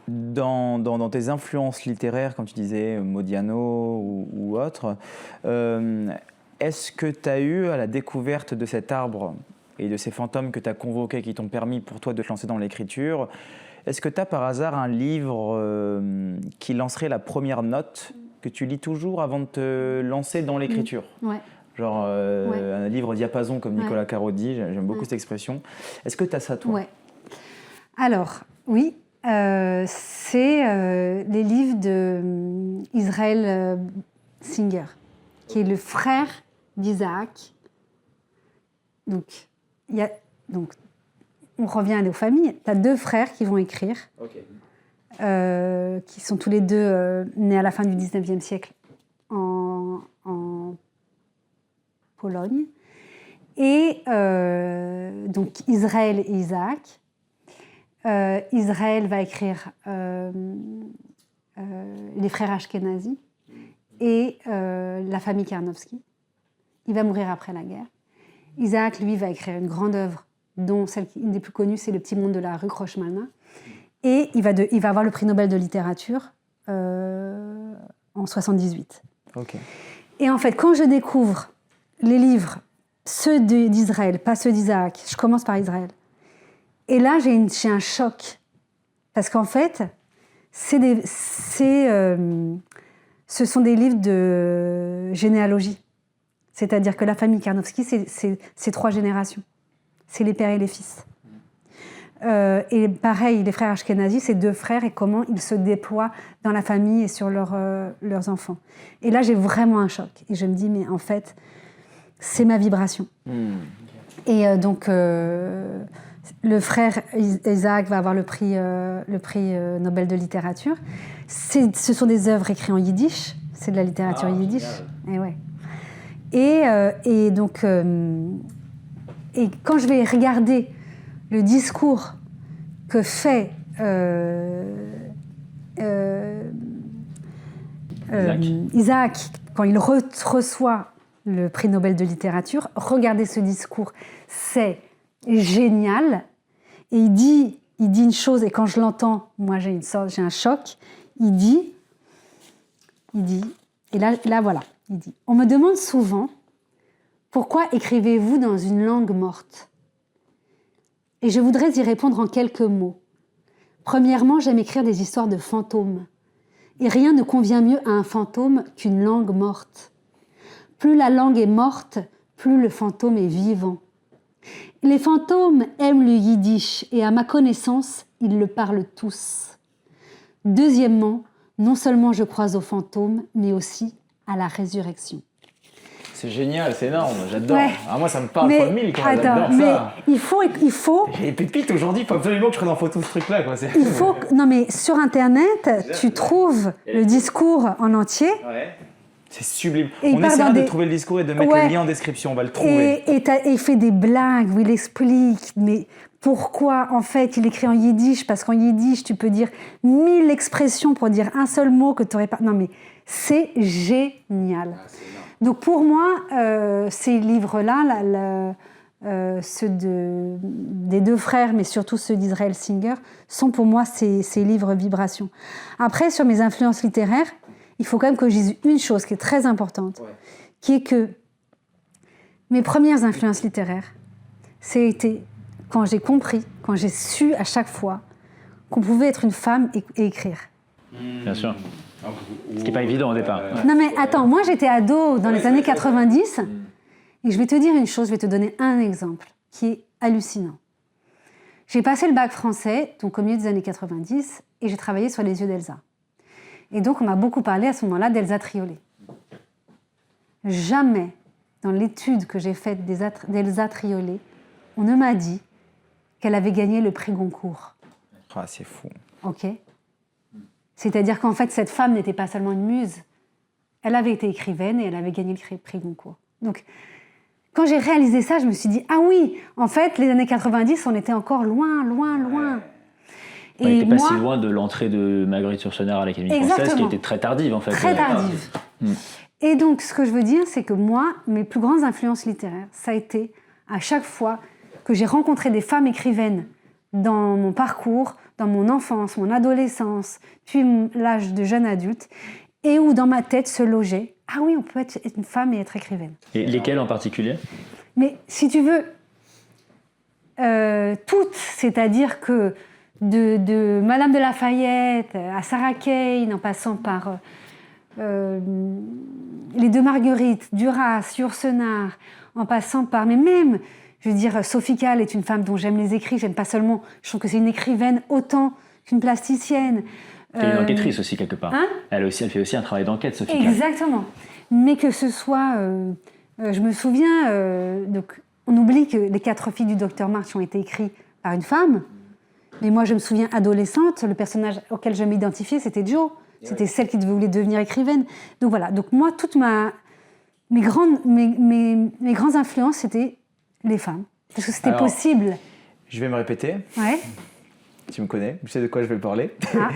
dans tes influences littéraires, comme tu disais, Modiano ou autres, est-ce que tu as eu, à la découverte de cet arbre et de ces fantômes que tu as convoqués, qui t'ont permis pour toi de te lancer dans l'écriture, est-ce que tu as par hasard un livre qui lancerait la première note que tu lis toujours avant de te lancer dans l'écriture ? Ouais. Genre un livre diapason, comme Nicolas Caro dit, j'aime beaucoup cette expression. Est-ce que tu as ça, toi ? Ouais. Alors, oui, c'est les livres d'Israël Singer, qui est le frère d'Isaac. Donc, on revient aux familles. Tu as 2 frères qui vont écrire, qui sont tous les 2 nés à la fin du 19e siècle en Pologne. Et donc Israël et Isaac. Israël va écrire les frères Ashkenazi et la famille Karnowski. Il va mourir après la guerre. Isaac, lui, va écrire une grande œuvre, dont une des plus connues, c'est Le Petit Monde de la rue Krochmalna. Et il va avoir le prix Nobel de littérature en 1978. Ok. Et en fait, quand je découvre les livres, ceux d'Israël, pas ceux d'Isaac, je commence par Israël. Et là, j'ai un choc. Parce qu'en fait, ce sont des livres de généalogie. C'est-à-dire que la famille Karnowski, c'est 3 générations. C'est les pères et les fils. Et pareil, les frères Ashkenazi, c'est 2 frères et comment ils se déploient dans la famille et sur leurs enfants. Et là, j'ai vraiment un choc. Et je me dis, mais en fait, c'est ma vibration. Et donc, le frère Isaac va avoir le prix Nobel de littérature. Ce sont des œuvres écrites en yiddish. C'est de la littérature yiddish. Et ouais. Et donc, et quand je vais regarder le discours que fait Isaac quand il reçoit le prix Nobel de littérature, regardez ce discours, c'est génial. Et il dit une chose, et quand je l'entends, moi j'ai un choc. Il dit, et là voilà. Il dit, on me demande souvent pourquoi écrivez-vous dans une langue morte ? Et je voudrais y répondre en quelques mots. Premièrement, j'aime écrire des histoires de fantômes. Et rien ne convient mieux à un fantôme qu'une langue morte. Plus la langue est morte, plus le fantôme est vivant. Les fantômes aiment le yiddish et à ma connaissance, ils le parlent tous. Deuxièmement, non seulement je crois aux fantômes, mais aussi à la résurrection. C'est génial, c'est énorme, j'adore. Ouais. Ah, moi, ça me parle fois 1000 quand même, j'adore mais ça. il faut... J'ai des pépites aujourd'hui, il faut absolument que je prenne en photo ce truc-là. Quoi. Non mais sur Internet, tu trouves le discours en entier. Ouais. C'est sublime. Et on essaiera de trouver le discours et de mettre le lien en description, on va le trouver. Et il fait des blagues où il explique, mais pourquoi en fait il écrit en yiddish, parce qu'en yiddish tu peux dire 1000 expressions pour dire un seul mot que tu n'aurais pas... Non mais c'est génial. Donc pour moi, ces livres-là, ceux des 2 frères, mais surtout ceux d'Israël Singer, sont pour moi ces livres vibrations. Après, sur mes influences littéraires, il faut quand même que je dise une chose qui est très importante, qui est que mes premières influences littéraires, c'était quand j'ai compris, quand j'ai su à chaque fois qu'on pouvait être une femme et écrire. Bien sûr. Ce qui n'est pas évident au départ. Non mais attends, moi j'étais ado dans les années 90 et je vais te dire une chose, je vais te donner un exemple qui est hallucinant. J'ai passé le bac français, donc au milieu des années 90, et j'ai travaillé sur Les Yeux d'Elsa. Et donc on m'a beaucoup parlé à ce moment-là d'Elsa Triolet. Jamais dans l'étude que j'ai faite d'Elsa Triolet, on ne m'a dit qu'elle avait gagné le prix Goncourt. Ah, c'est fou. Ok. C'est-à-dire qu'en fait, cette femme n'était pas seulement une muse, elle avait été écrivaine et elle avait gagné le prix Goncourt. Donc, quand j'ai réalisé ça, je me suis dit, ah oui, en fait, les années 90, on était encore loin. On n'était pas si loin de l'entrée de Marguerite Yourcenar à l'Académie française, qui était très tardive, en fait. Très tardive. Et donc, ce que je veux dire, c'est que moi, mes plus grandes influences littéraires, ça a été, à chaque fois que j'ai rencontré des femmes écrivaines dans mon parcours, dans mon enfance, mon adolescence, puis l'âge de jeune adulte, et où dans ma tête se logeait « Ah oui, on peut être une femme et être écrivaine ». Et lesquelles en particulier ? Mais si tu veux, toutes, c'est-à-dire que de Madame de Lafayette à Sarah Kane, en passant par les 2 Marguerites, Duras, Yourcenar, en passant par... Mais même... Je veux dire, Sophie Calle est une femme dont j'aime les écrits. J'aime pas seulement... Je trouve que c'est une écrivaine autant qu'une plasticienne. Elle est une enquêtrice aussi, quelque part. Hein, Elle fait aussi un travail d'enquête, Sophie Calle. exactement. Mais que ce soit... je me souviens... donc, on oublie que les 4 filles du docteur March ont été écrites par une femme. Mais moi, je me souviens, adolescente, le personnage auquel je m'identifiais, c'était Jo. C'était celle qui voulait devenir écrivaine. Donc voilà. Donc moi, mes grandes influences, c'était les femmes. Parce que c'était Alors, possible. Je vais me répéter. Ouais. Tu me connais, je sais de quoi je vais parler. Ah.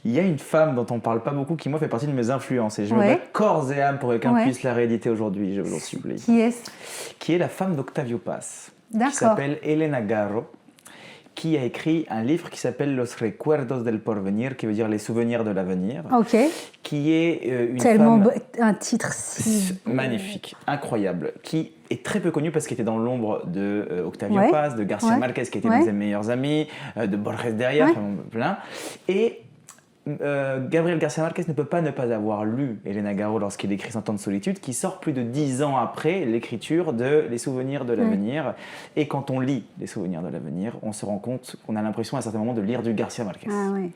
Il y a une femme dont on ne parle pas beaucoup qui, moi, fait partie de mes influences. Et je me Ouais. bats corps et âme pour que quelqu'un Ouais. puisse la rééditer aujourd'hui, je vous en supplie. Qui est-ce? Qui est la femme d'Octavio Paz. D'accord. Qui s'appelle Elena Garro, qui a écrit un livre qui s'appelle Los Recuerdos del Porvenir, qui veut dire les souvenirs de l'avenir, Ok. qui est une Tellement femme un titre si... magnifique, incroyable, qui est très peu connue parce qu'elle était dans l'ombre de Octavio Ouais. Paz, de Garcia Ouais. Marquez, qui était Ouais. l'un de ses meilleurs amis, de Borges derrière, Ouais. enfin, plein. Et Gabriel Garcia Marquez ne peut pas ne pas avoir lu Elena Garro lorsqu'il écrit 100 ans de solitude, qui sort plus de 10 ans après l'écriture de Les souvenirs de l'avenir. Et quand on lit Les souvenirs de l'avenir, on se rend compte qu'on a l'impression à certains moments de lire du Garcia Marquez. Ah ouais.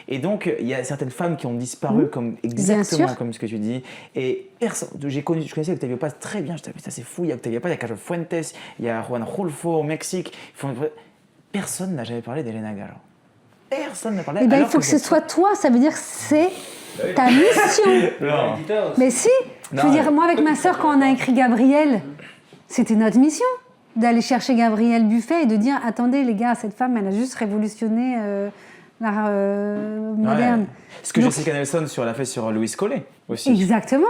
Et donc, il y a certaines femmes qui ont disparu comme, exactement sûr. comme ce que tu dis. Et je connaissais Octavio Paz très bien. Je disais, putain, c'est fou, il y a Octavio Paz, il y a Carlos Fuentes, il y a Juan Rulfo au Mexique. Personne n'a jamais parlé d'Elena Garro. Personne n'a parlé. Eh bien, il alors faut que ce soit toi. Ça veut dire que c'est ta mission. Non. Mais si. Je veux Non, dire, moi, avec ma sœur, quand on a écrit Gabriel, c'était notre mission d'aller chercher Gabriel Buffet et de dire, attendez, les gars, cette femme, elle a juste révolutionné l'art moderne. Ouais. Ce que Donc- Jessica Nelson l'a fait sur Louis Collet aussi. Exactement.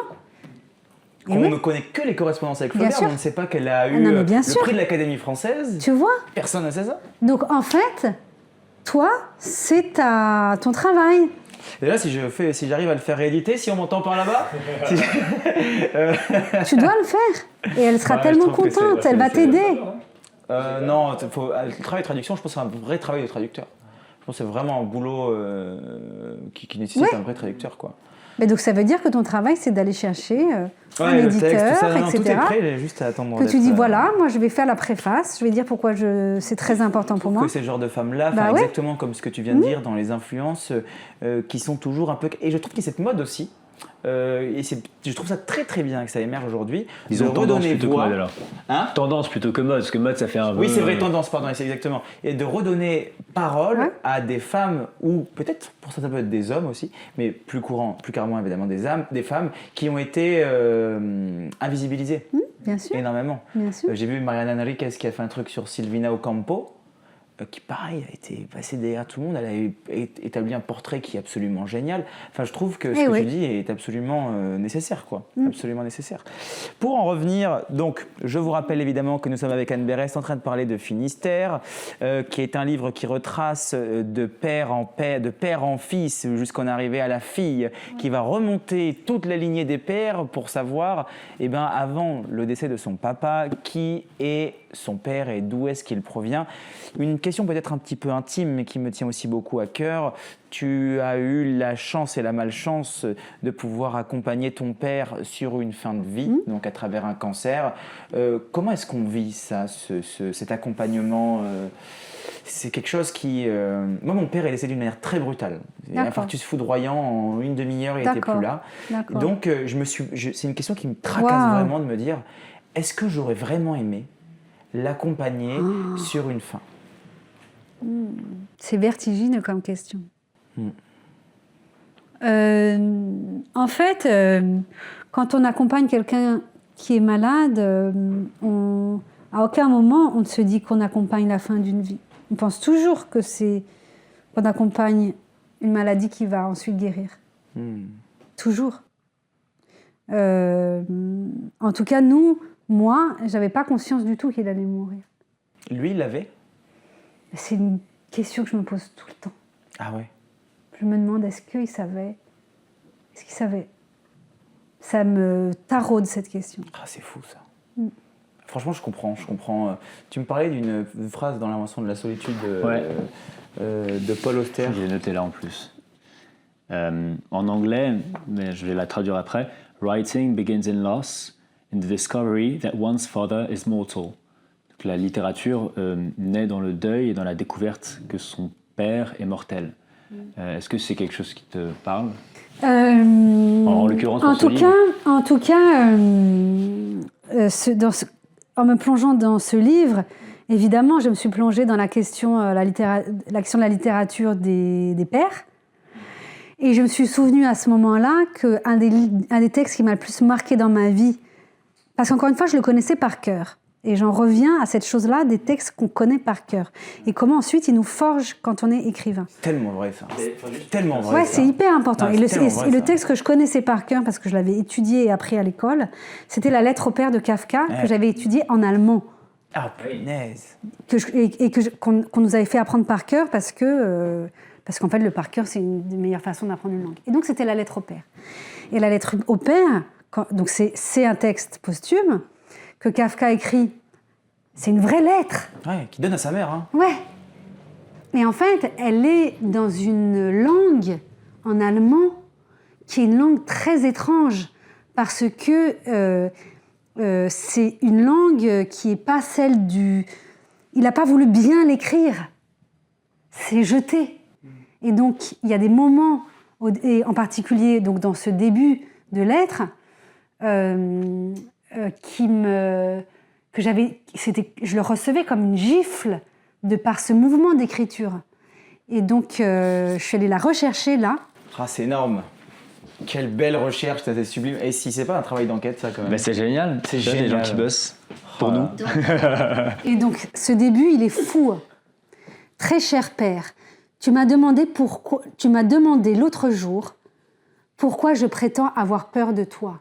Et On oui. ne connaît que les correspondances avec Bien Flaubert, sûr. mais on ne sait pas qu'elle a eu non, mais bien le sûr. prix de l'Académie française. Tu vois? Personne ne sait ça. Donc, en fait, toi, c'est ton travail. Déjà, si j'arrive à le faire rééditer, si on m'entend par là-bas, Tu dois le faire. Et elle sera Ouais, je tellement trouve que contente. c'est- Elle va c'est- t'aider. non, le travail de traduction, je pense que c'est un vrai travail de traducteur. Je pense que c'est vraiment un boulot qui nécessite Ouais. un vrai traducteur, quoi. Mais donc, ça veut dire que ton travail, c'est d'aller chercher un Ouais, le éditeur, texte, tout ça, non, etc. tout est prêt, il est juste à attendre. Que tu d'être, dis, voilà, moi, je vais faire la préface. Je vais dire pourquoi c'est très important pour moi. Que c'est le genre de femmes-là, Bah ouais. exactement comme ce que tu viens de dire dans les influences, qui sont toujours un peu. Et je trouve qu'il y a cette mode aussi. Je trouve ça très très bien que ça émerge aujourd'hui. Disons de tendance redonner plutôt que voix. mode alors. Hein Tendance plutôt que mode, parce que mode ça fait un peu... Oui, c'est vrai, tendance, pardon, c'est exactement. Et de redonner parole Ouais. à des femmes, ou peut-être pour certains peut être des hommes aussi, mais plus carrément évidemment des femmes qui ont été invisibilisées Bien sûr, énormément. bien sûr. J'ai vu Mariana Enriquez qui a fait un truc sur Silvina Ocampo, qui pareil a été passée derrière tout le monde. Elle a établi un portrait qui est absolument génial. Enfin, je trouve que ce Eh que oui. tu dis est absolument nécessaire, quoi. Absolument nécessaire. Pour en revenir, donc, je vous rappelle évidemment que nous sommes avec Anne Berest en train de parler de Finistère, qui est un livre qui retrace de père en fils jusqu'en arriver à la fille, qui va remonter toute la lignée des pères pour savoir, avant le décès de son papa, qui est son père et d'où est-ce qu'il provient. Une question peut-être un petit peu intime, mais qui me tient aussi beaucoup à cœur. Tu as eu la chance et la malchance de pouvoir accompagner ton père sur une fin de vie, donc à travers un cancer. Comment est-ce qu'on vit ça, cet accompagnement c'est quelque chose qui... Moi, mon père est décédé d'une manière très brutale. Un D'accord. infarctus foudroyant, en une demi-heure, il n'était D'accord. plus là. D'accord. Donc, c'est une question qui me tracasse Waouh. vraiment de me dire, est-ce que j'aurais vraiment aimé l'accompagner sur une fin? C'est vertigineux comme question. Mm. En fait, quand on accompagne quelqu'un qui est malade, à aucun moment on ne se dit qu'on accompagne la fin d'une vie. On pense toujours qu'on accompagne une maladie qui va ensuite guérir. Toujours. En tout cas, moi, j'avais pas conscience du tout qu'il allait mourir. Lui, il l'avait? C'est une question que je me pose tout le temps. Ah ouais. Je me demande, est-ce qu'il savait? Est-ce qu'il savait? Ça me taraude, cette question. Ah, c'est fou, ça. Franchement, je comprends. Tu me parlais d'une phrase dans l'Invention de la solitude de Paul Auster. Je l'ai noté là en plus. En anglais, mais je vais la traduire après. Writing begins in loss, in the discovery that one's father is mortal. Donc, la littérature naît dans le deuil et dans la découverte que son père est mortel. Est-ce que c'est quelque chose qui te parle En l'occurrence, en tout cas, en me plongeant dans ce livre, évidemment, je me suis plongée dans la question de la littérature des pères. Et je me suis souvenue à ce moment-là qu'un des textes qui m'a le plus marqué dans ma vie, parce qu'encore une fois, je le connaissais par cœur. Et j'en reviens à cette chose-là, des textes qu'on connaît par cœur. Et comment ensuite ils nous forgent quand on est écrivain. Tellement vrai ça. Tellement vrai. Ouais, c'est hyper important. Non, et le texte que je connaissais par cœur, parce que je l'avais étudié et appris à l'école, c'était la lettre au père de Kafka, que j'avais étudiée en allemand. Ah, punaise. Qu'on nous avait fait apprendre par cœur, parce qu'en fait, le par cœur, c'est une des meilleures façons d'apprendre une langue. Et donc, c'était la lettre au père. Et la lettre au père, donc c'est un texte posthume, que Kafka écrit, c'est une vraie lettre. Ouais, qui donne à sa mère. Hein. Ouais. Et en fait, elle est dans une langue en allemand qui est une langue très étrange parce que c'est une langue qui n'est pas celle du... Il n'a pas voulu bien l'écrire. C'est jeté. Et donc, il y a des moments, et en particulier donc, dans ce début de lettre, je le recevais comme une gifle de par ce mouvement d'écriture. Et donc, je suis allée la rechercher là. Ah, c'est énorme. Quelle belle recherche, c'est sublime. Et si c'est pas un travail d'enquête, ça, quand même. Bah, c'est génial. C'est génial. Les gens qui bossent pour nous. Et donc, ce début, il est fou. Très cher père, tu m'as demandé l'autre jour pourquoi je prétends avoir peur de toi.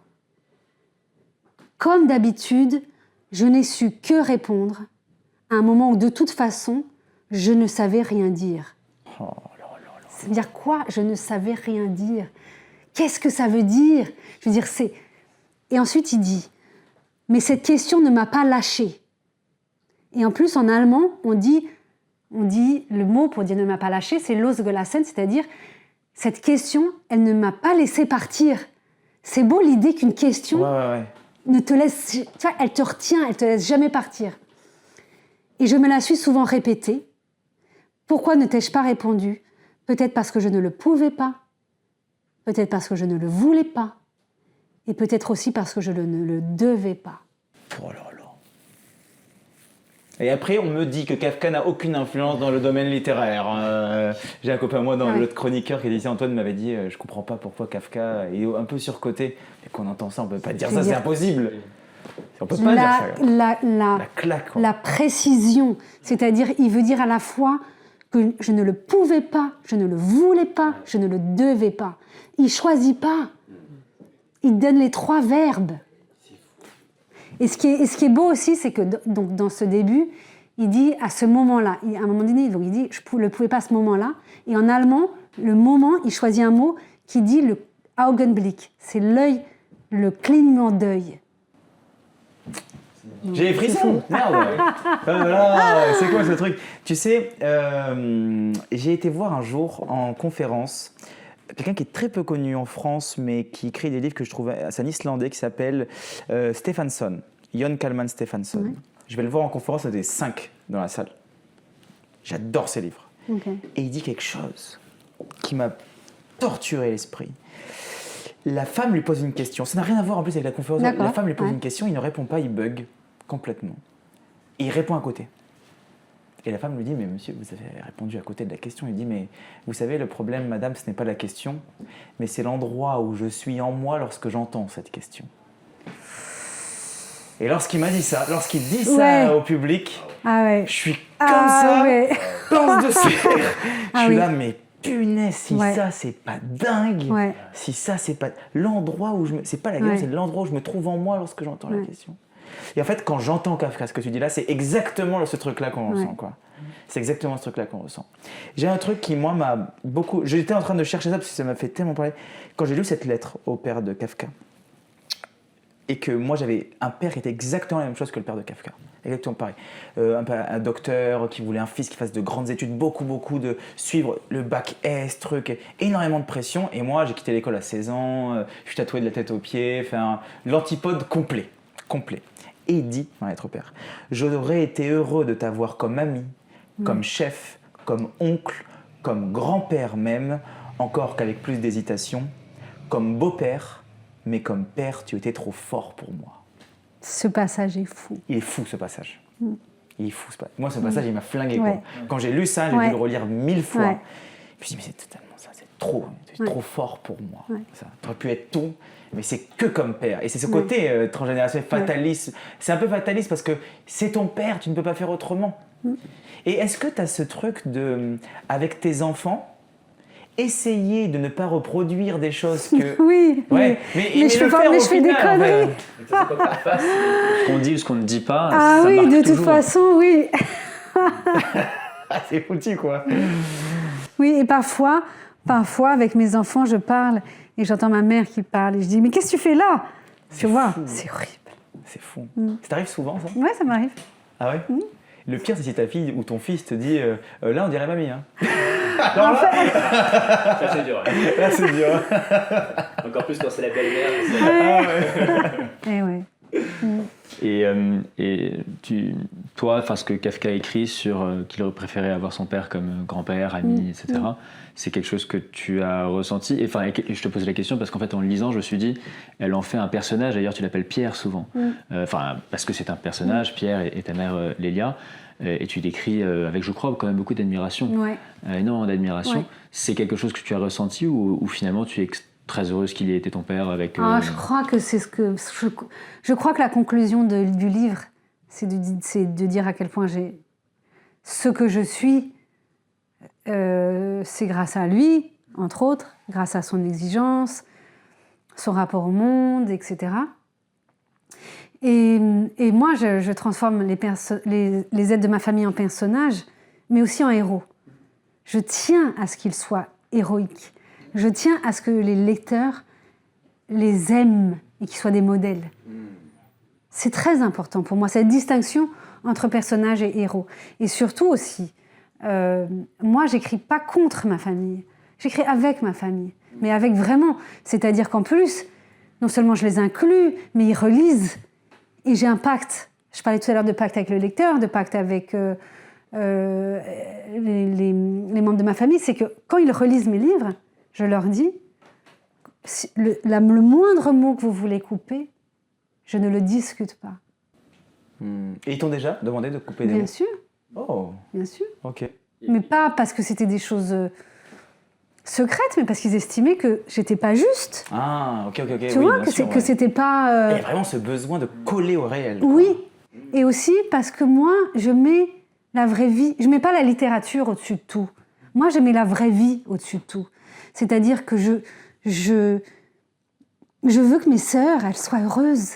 Comme d'habitude, je n'ai su que répondre à un moment où, de toute façon, je ne savais rien dire. Oh, Ça veut dire quoi ? Je ne savais rien dire. Qu'est-ce que ça veut dire ? Je veux dire, c'est... Et ensuite, il dit, mais cette question ne m'a pas lâché. Et en plus, en allemand, on dit le mot pour dire ne m'a pas lâché, c'est losgelassen, c'est-à-dire cette question, elle ne m'a pas laissé partir. C'est beau l'idée qu'une question... Ouais. ne te laisse, tu vois, elle te retient, elle te laisse jamais partir. Et je me la suis souvent répétée. Pourquoi ne t'ai-je pas répondu ? Peut-être parce que je ne le pouvais pas, peut-être parce que je ne le voulais pas, et peut-être aussi parce que je ne le devais pas. Oh là là. Et après, on me dit que Kafka n'a aucune influence dans le domaine littéraire. J'ai un copain à moi dans l'autre chroniqueur qui disait, Antoine m'avait dit, je comprends pas pourquoi Kafka est un peu surcoté. Mais qu'on entend ça, on peut pas dire ça, c'est impossible. On peut pas dire ça. La claque. La précision, c'est-à-dire, il veut dire à la fois que je ne le pouvais pas, je ne le voulais pas, je ne le devais pas. Il choisit pas. Il donne les 3 verbes. Et ce qui est beau aussi, c'est que donc, dans ce début, il dit à ce moment-là, à un moment donné, donc il dit je ne le pouvais pas à ce moment-là. Et en allemand, le moment, il choisit un mot qui dit le Augenblick. C'est l'œil, le clignement d'œil. J'ai les frissons. Merde. Voilà, c'est quoi ce truc ? Tu sais, j'ai été voir un jour en conférence quelqu'un qui est très peu connu en France, mais qui écrit des livres que je trouve... C'est un Islandais qui s'appelle Stefansson, Jon Kalman Stefansson. Ouais. Je vais le voir en conférence, il y en a 5 dans la salle. J'adore ses livres. Okay. Et il dit quelque chose qui m'a torturé l'esprit. La femme lui pose une question. Ça n'a rien à voir en plus avec la conférence. D'accord. La femme lui pose une question, il ne répond pas, il bug complètement. Et il répond à côté. Et la femme lui dit, mais monsieur, vous avez répondu à côté de la question. Il dit, mais vous savez, le problème, madame, ce n'est pas la question, mais c'est l'endroit où je suis en moi lorsque j'entends cette question. Et lorsqu'il m'a dit ça, lorsqu'il dit ça au public, je suis comme ça, pince de serre. Je suis là, mais punaise, si ça, c'est pas dingue, si ça, c'est pas... L'endroit où je me... C'est pas la question, c'est l'endroit où je me trouve en moi lorsque j'entends la question. Et en fait, quand j'entends Kafka, ce que tu dis là, c'est exactement ce truc-là qu'on ressent, quoi. C'est exactement ce truc-là qu'on ressent. J'ai un truc qui, moi, m'a beaucoup... J'étais en train de chercher ça parce que ça m'a fait tellement parler. Quand j'ai lu cette lettre au père de Kafka, et que moi, j'avais un père qui était exactement la même chose que le père de Kafka. Exactement pareil. Un docteur qui voulait un fils qui fasse de grandes études, beaucoup de suivre le bac S, truc, énormément de pression. Et moi, j'ai quitté l'école à 16 ans, je suis tatoué de la tête aux pieds, enfin, l'antipode complet. Et il dit, dans la lettre au père, « J'aurais été heureux de t'avoir comme ami, comme chef, comme oncle, comme grand-père même, encore qu'avec plus d'hésitation, comme beau-père, mais comme père, tu étais trop fort pour moi. Ce passage est fou. Il est fou ce passage. Il est fou ce passage. Moi, ce passage, il m'a flingué. Ouais. Quoi. Quand j'ai lu ça, j'ai dû le relire 1000 fois. Ouais. Je me suis dit, mais c'est totalement ça, c'est trop, trop fort pour moi. Ouais. Ça aurait pu être tout, mais c'est que comme père. Et c'est ce côté transgénérationnel, fataliste. C'est un peu fataliste parce que c'est ton père, tu ne peux pas faire autrement. Et est-ce que tu as ce truc de, avec tes enfants, essayer de ne pas reproduire des choses que... Oui, ouais, mais je fais des conneries. Ce qu'on dit ou ce qu'on ne dit pas, Ah ça oui, marque de toute toujours. façon, oui. c'est foutu, quoi. Oui, et parfois, avec mes enfants, je parle et j'entends ma mère qui parle et je dis, mais qu'est-ce que tu fais là? Tu vois, c'est horrible. C'est fou. Ça t'arrive souvent, ça? Ouais, ça m'arrive. Ah ouais? Le pire, c'est si ta fille ou ton fils te dit là, on dirait mamie. Hein. Ça, c'est dur. Là, c'est dur. Encore plus quand c'est la belle-mère. Et ouais. Et toi, ce que Kafka écrit sur qu'il aurait préféré avoir son père comme grand-père, ami, etc., c'est quelque chose que tu as ressenti. Et je te pose la question parce qu'en fait, en le lisant, je me suis dit, elle en fait un personnage. D'ailleurs, tu l'appelles Pierre souvent. Parce que c'est un personnage, Pierre et ta mère Lélia. Et tu l'écris avec, je crois, quand même beaucoup d'admiration. Ouais. Énormément d'admiration. Ouais. C'est quelque chose que tu as ressenti ou finalement tu es très heureuse qu'il ait été ton père avec... Je crois que c'est ce que... Je crois que la conclusion du livre, c'est de dire à quel point ce que je suis, c'est grâce à lui, entre autres, grâce à son exigence, son rapport au monde, etc. Et moi, je transforme les êtres de ma famille en personnages, mais aussi en héros. Je tiens à ce qu'ils soient héroïques. Je tiens à ce que les lecteurs les aiment et qu'ils soient des modèles. C'est très important pour moi, cette distinction entre personnages et héros. Et surtout aussi, moi, j'écris pas contre ma famille. J'écris avec ma famille, mais avec vraiment. C'est-à-dire qu'en plus, non seulement je les inclus, mais ils relisent. Et j'ai un pacte. Je parlais tout à l'heure de pacte avec le lecteur, de pacte avec les membres de ma famille. C'est que quand ils relisent mes livres, je leur dis, le moindre mot que vous voulez couper, je ne le discute pas. Et ils t'ont déjà demandé de couper des mots? Bien sûr. Oh. Bien sûr. Ok. Mais pas parce que c'était des choses secrètes, mais parce qu'ils estimaient que j'étais pas juste. Ah, ok. Tu vois, que c'était pas... Il y a vraiment ce besoin de coller au réel. Oui. Et aussi parce que moi, je mets la vraie vie. Je mets pas la littérature au-dessus de tout. Moi, je mets la vraie vie au-dessus de tout. C'est-à-dire que je veux que mes sœurs, elles soient heureuses.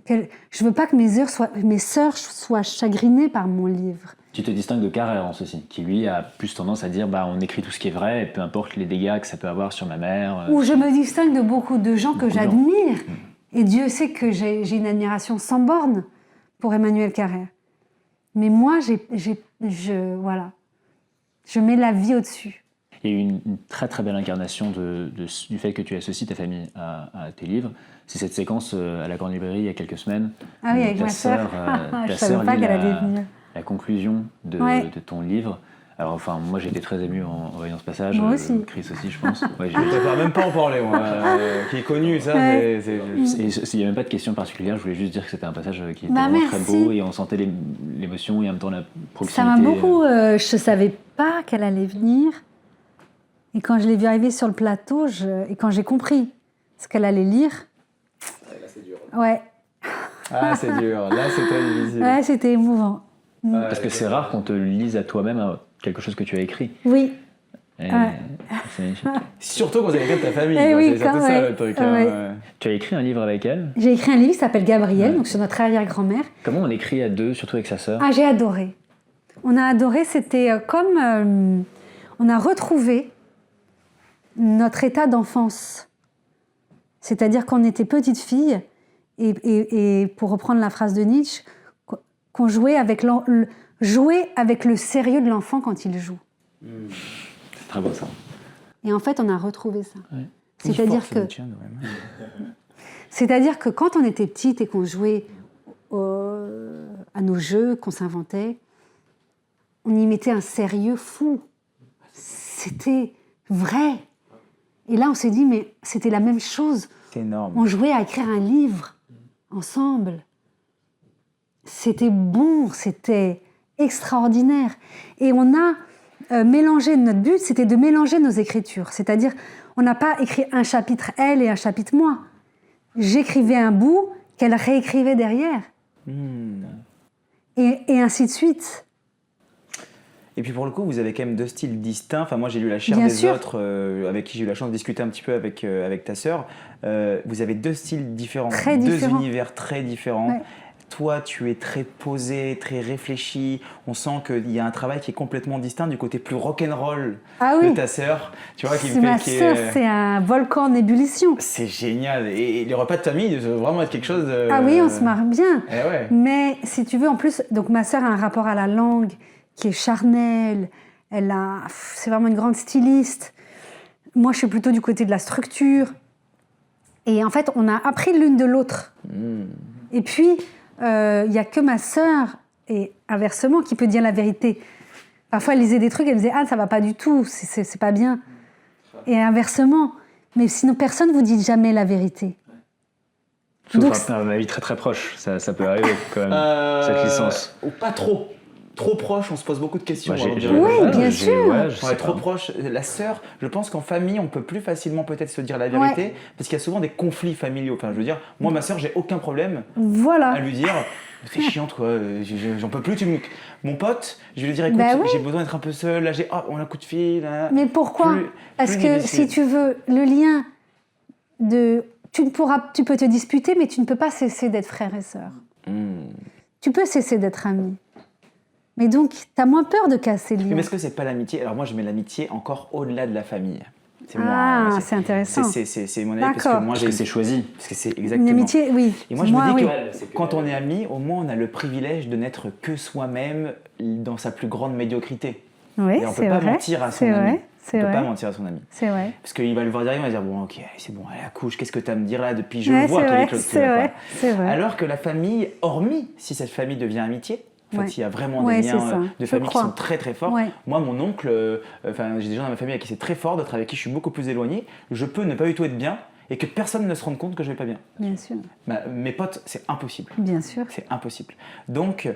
Je veux pas que mes sœurs soient chagrinées par mon livre. Tu te distingues de Carrère en ceci, qui lui a plus tendance à dire on écrit tout ce qui est vrai, et peu importe les dégâts que ça peut avoir sur ma mère. Ou je me distingue de beaucoup de gens que j'admire. Et Dieu sait que j'ai une admiration sans borne pour Emmanuel Carrère. Mais moi, je mets la vie au-dessus. Il y a eu une très très belle incarnation du fait que tu associes ta famille à tes livres. C'est cette séquence à la Grande Librairie il y a quelques semaines. Ah oui, avec ma sœur. Je ne savais pas qu'elle allait venir. La conclusion de ton livre. Alors moi j'ai été très ému en voyant ce passage. Moi aussi. Chris aussi, je pense. Ouais, Je ne préfère même pas en parler, moi. Qui est connu, ça. Ouais. Il n'y a même pas de question particulière. Je voulais juste dire que c'était un passage qui était vraiment très beau et on sentait l'émotion et en même temps la proximité. Ça m'a beaucoup... je ne savais pas qu'elle allait venir. Et quand je l'ai vue arriver sur le plateau, et quand j'ai compris ce qu'elle allait lire... Là, c'est dur. Ouais. Ah, c'est dur. Là, c'était difficile. Ouais, c'était émouvant. Parce que c'est rare qu'on te lise à toi-même quelque chose que tu as écrit. Oui. Et c'est magnifique. Surtout quand c'est quelqu'un de ta famille. Oui, c'est ça le truc. Tu as écrit un livre avec elle? J'ai écrit un livre qui s'appelle Gabrielle, donc sur notre arrière-grand-mère. Comment on écrit à deux, surtout avec sa sœur? Ah, j'ai adoré. On a adoré, c'était comme... on a retrouvé notre état d'enfance. C'est-à-dire qu'on était petite fille, et pour reprendre la phrase de Nietzsche, qu'on jouait avec le sérieux de l'enfant quand il joue. C'est très beau ça. Et en fait, on a retrouvé ça. Ouais. C'est-à-dire que quand on était petite et qu'on jouait à nos jeux, qu'on s'inventait, on y mettait un sérieux fou. c'était vrai. Et là, on s'est dit, mais c'était la même chose. C'est énorme. On jouait à écrire un livre ensemble. C'était bon, c'était extraordinaire. Et on a mélangé, notre but, c'était de mélanger nos écritures. C'est-à-dire, on n'a pas écrit un chapitre elle et un chapitre moi. J'écrivais un bout qu'elle réécrivait derrière. Et ainsi de suite. Et puis pour le coup, vous avez quand même 2 styles distincts. Enfin, moi, j'ai lu La chair Bien des sûr. autres, avec qui j'ai eu la chance de discuter un petit peu avec ta sœur. Vous avez 2 styles différents, Très 2 différents. univers très différents. Ouais. Toi, tu es très posé, très réfléchi. On sent qu'il y a un travail qui est complètement distinct du côté plus rock'n'roll de ta sœur. Tu vois, Ma sœur, c'est un volcan en ébullition. C'est génial. Et les repas de famille doivent vraiment être quelque chose de... Ah oui, on se marre bien. Eh ouais. Mais si tu veux, en plus, donc ma sœur a un rapport à la langue qui est charnel. C'est vraiment une grande styliste. Moi, je suis plutôt du côté de la structure. Et en fait, on a appris l'une de l'autre. Et puis, il n'y a que ma sœur, et inversement, qui peut dire la vérité. Parfois, elle lisait des trucs, elle me disait « Ah, ça va pas du tout, c'est pas bien. » Et inversement. Mais sinon, personne ne vous dit jamais la vérité. Sauf Donc, un avis très très proche, ça peut arriver quand même, cette licence. Ou pas trop. Trop proche, on se pose beaucoup de questions. Moi, avant de dire Oui, la vérité. bien sûr. Ouais, je On sais est trop pas. proche. La sœur, je pense qu'en famille, on peut plus facilement peut-être se dire la vérité, parce qu'il y a souvent des conflits familiaux. Enfin, je veux dire, moi, ma sœur, j'ai aucun problème voilà. à lui dire c'est chiante, quoi, j'en peux plus. Mon pote, je vais lui dire écoute, Bah oui. j'ai besoin d'être un peu seul, là, on a un coup de fil. Là. Mais pourquoi? Parce plus que difficile. si tu veux, le lien de... Tu peux te disputer, mais tu ne peux pas cesser d'être frère et sœur. Tu peux cesser d'être ami. Mais donc, tu as moins peur de casser le lien. Mais est-ce que c'est pas l'amitié? Alors moi, je mets l'amitié encore au-delà de la famille. C'est Ah, moi, c'est intéressant. C'est mon avis, parce que D'accord. moi, Parce que c'est choisi. Parce que c'est Une exactement. amitié, oui. Et moi, je me dis oui. que quand on est amis, au moins, on a le privilège de n'être que soi-même dans sa plus grande médiocrité. Oui, Et on c'est peut pas vrai. mentir à son C'est ami. vrai. C'est On peut pas vrai. mentir à son ami. C'est vrai. Parce qu'il va le voir derrière, il va dire bon, ok, c'est bon, allez, accouche, qu'est-ce que tu as à me dire là depuis je Ouais, vois c'est qu'il y a vrai, quelque chose qui c'est va vrai, pas. c'est vrai. Alors que la famille, hormis si cette famille devient amitié, en fait, Ouais. il y a vraiment Ouais, des c'est liens ça. de Je famille qui crois. sont très très forts. Ouais. Moi, mon oncle, j'ai des gens dans ma famille avec qui c'est très fort, d'autres avec qui je suis beaucoup plus éloigné. Je peux ne pas du tout être bien et que personne ne se rende compte que je vais pas bien. Bien sûr. Mes potes, c'est impossible. Bien sûr. C'est impossible. Donc,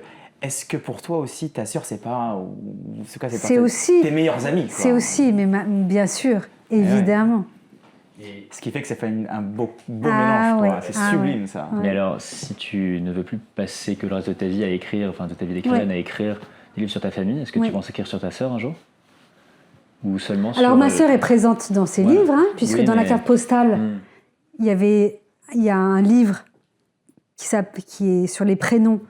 est-ce que pour toi aussi, ta sœur, c'est pas, ou en tout cas, C'est aussi... tes meilleurs amis quoi. C'est aussi, mais bien sûr, évidemment. Ce qui fait que ça fait un beau Ah mélange. ouais. C'est Ah sublime ouais. ça. Ouais. Mais alors, si tu ne veux plus passer que le reste de ta vie à écrire, enfin de ta vie d'écrivaine à écrire des livres sur ta famille, est-ce que Oui. tu penses écrire sur ta sœur un jour? Ou seulement Alors, sur... ma sœur est présente dans ses Voilà. livres, hein, puisque Oui, dans la mais- carte postale, il y a un livre qui est sur les prénoms.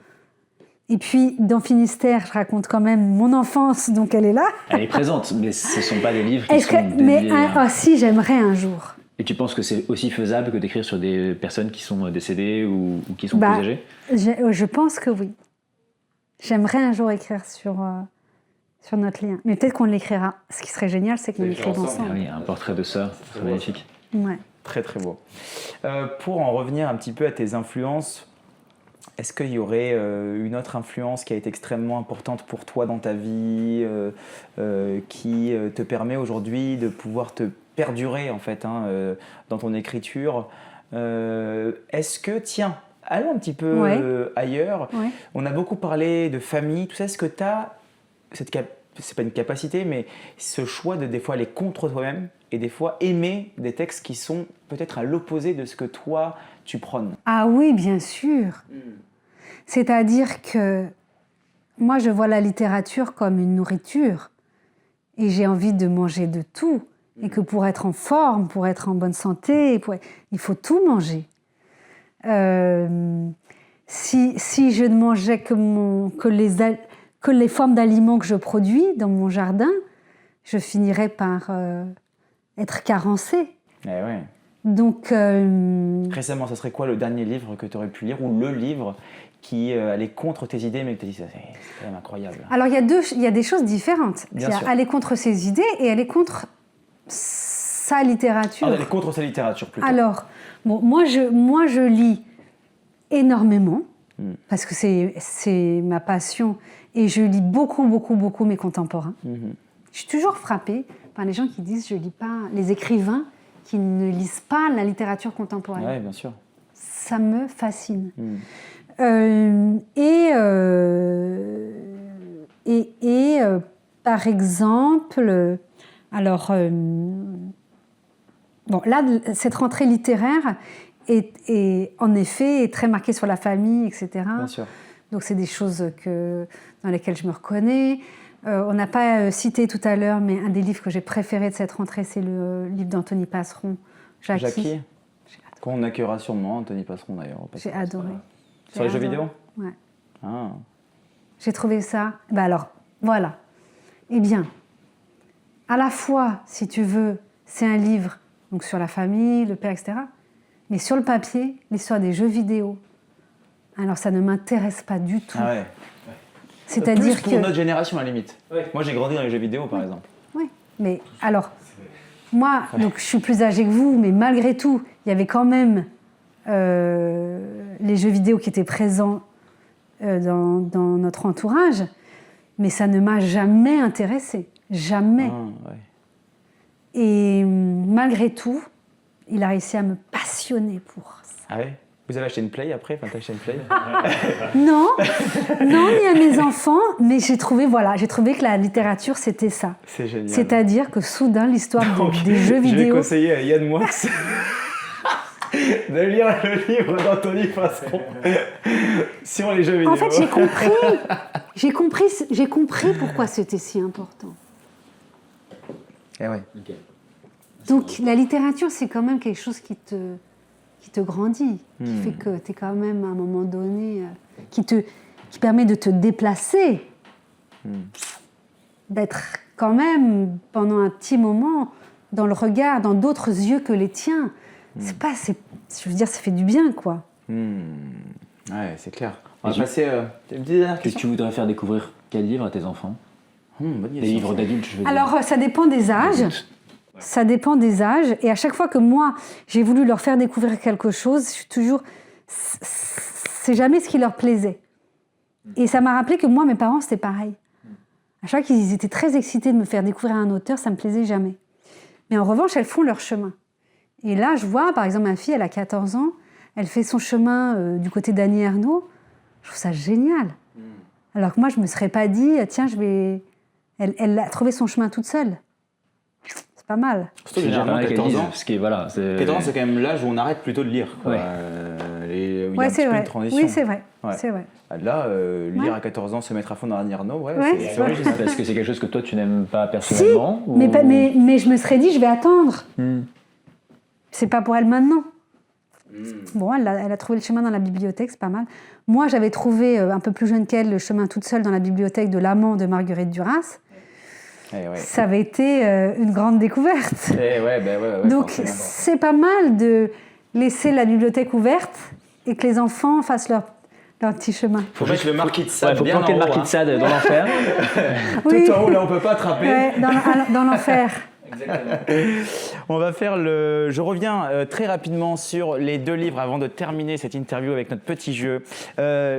Et puis, dans Finistère, je raconte quand même mon enfance, donc elle est là. Elle est présente, mais ce ne sont pas des livres qui Est-ce sont que, mais dédiés... si, j'aimerais un jour. Et tu penses que c'est aussi faisable que d'écrire sur des personnes qui sont décédées ou qui sont plus âgées? Je pense que oui. J'aimerais un jour écrire sur notre lien. Mais peut-être qu'on l'écrira. Ce qui serait génial, c'est qu'on l'écrive Ah ensemble. oui, un portrait de sœur, c'est magnifique. Ouais. Très très beau. Pour en revenir un petit peu à tes influences, est-ce qu'il y aurait une autre influence qui a été extrêmement importante pour toi dans ta vie, qui te permet aujourd'hui de pouvoir te perdurer en fait dans ton écriture? Est-ce que, tiens, allons un petit peu ailleurs. Ouais. On a beaucoup parlé de famille, tout ça. Est-ce que tu as c'est pas une capacité, mais ce choix de des fois aller contre toi-même et des fois aimer des textes qui sont peut-être à l'opposé de ce que toi tu prônes? Ah oui, bien sûr. C'est-à-dire que moi, je vois la littérature comme une nourriture et j'ai envie de manger de tout. Et que pour être en forme, pour être en bonne santé, il faut tout manger. Si je ne mangeais que les formes d'aliments que je produis dans mon jardin, je finirais par être carencée. Eh ouais. Donc, Récemment, ça serait quoi le dernier livre que tu aurais pu lire ou le livre qui allait contre tes idées mais que tu as dit c'est quand même incroyable? alors il y a des choses différentes. Bien Il y a sûr. aller contre ses idées et aller contre sa littérature. Elle est contre sa littérature plutôt. Alors, bon, moi je lis énormément parce que c'est ma passion et je lis beaucoup mes contemporains. Je suis toujours frappée par les gens qui disent je lis pas, les écrivains qui ne lisent pas la littérature contemporaine. Oui, bien sûr. Ça me fascine. Par exemple, alors, bon, là, cette rentrée littéraire est en effet très marquée sur la famille, etc. Bien sûr. Donc, c'est des choses dans lesquelles je me reconnais. On n'a pas cité tout à l'heure, mais un des livres que j'ai préféré de cette rentrée, c'est le livre d'Anthony Passeron, Jackie. Qu'on accueillera sûrement, Anthony Passeron d'ailleurs. J'ai adoré. Sur les jeux vidéo ? Ouais. Ah. J'ai trouvé ça. Ben alors, voilà. Eh bien, à la fois, si tu veux, c'est un livre donc sur la famille, le père, etc. Mais sur le papier, l'histoire des jeux vidéo. Alors, ça ne m'intéresse pas du tout. Ah ouais. C'est-à-dire plus pour notre génération, à la limite. Ouais. Moi, j'ai grandi dans les jeux vidéo, par exemple. Oui, mais alors, moi, donc, je suis plus âgée que vous, mais malgré tout, il y avait quand même les jeux vidéo qui étaient présents dans notre entourage, mais ça ne m'a jamais intéressée. Jamais. Ah, ouais. Et malgré tout, il a réussi à me passionner pour ça. Ah ouais ? Vous avez acheté une Play après ? Enfin, t'as acheté une Play ? Non, ni à mes enfants, mais j'ai trouvé que la littérature, c'était ça. C'est génial. C'est-à-dire que soudain, l'histoire des jeux vidéo... Je vais conseiller à Yann Moix de lire le livre d'Anthony Passeron sur les jeux vidéo. En fait, j'ai compris pourquoi c'était si important. Eh ouais. Okay. Donc, la littérature, c'est quand même quelque chose qui te grandit, qui fait que tu es quand même, à un moment donné, qui permet de te déplacer, d'être quand même, pendant un petit moment, dans le regard, dans d'autres yeux que les tiens. Je veux dire, ça fait du bien, quoi. Ouais, c'est clair. On va passer une petite dernière Qu'est-ce que tu voudrais faire découvrir quel livre à tes enfants ? Bonne Des question. livres d'adultes, je veux dire. Alors, ça dépend des âges. Ça dépend des âges. Et à chaque fois que moi, j'ai voulu leur faire découvrir quelque chose, je suis toujours... C'est jamais ce qui leur plaisait. Et ça m'a rappelé que moi, mes parents, c'était pareil. À chaque fois qu'ils étaient très excités de me faire découvrir un auteur, ça ne me plaisait jamais. Mais en revanche, elles font leur chemin. Et là, je vois, par exemple, ma fille, elle a 14 ans, elle fait son chemin du côté d'Annie Ernaux. Je trouve ça génial. Alors que moi, je ne me serais pas dit, tiens, je vais... Elle a trouvé son chemin toute seule. C'est pas mal. Surtout que généralement, 14 ans, ce qui est, voilà, 14 ans, c'est quand même l'âge où on arrête plutôt de lire. Quoi. Ouais. Il y a un petit peu de transition. Oui, c'est vrai. Ouais. C'est vrai. Là, lire à 14 ans, se mettre à fond dans Annie Ernaux, Ouais, c'est original. Est-ce que c'est quelque chose que toi, tu n'aimes pas personnellement Si, mais je me serais dit, je vais attendre. C'est pas pour elle maintenant. Bon, elle a trouvé le chemin dans la bibliothèque, c'est pas mal. Moi, j'avais trouvé, un peu plus jeune qu'elle, le chemin toute seule dans la bibliothèque de L'Amant de Marguerite Duras. Ça avait été une grande découverte. Donc, forcément. c'est pas mal de laisser la bibliothèque ouverte et que les enfants fassent leur petit chemin. Faut mettre le marquis de Sade faut bien planter en le haut. marquis de Sade dans l'enfer. Oui. Tout en haut, là, on peut pas attraper. Ouais, dans l'enfer. Exactement. On va faire le... Je reviens très rapidement sur les 2 livres avant de terminer cette interview avec notre petit jeu.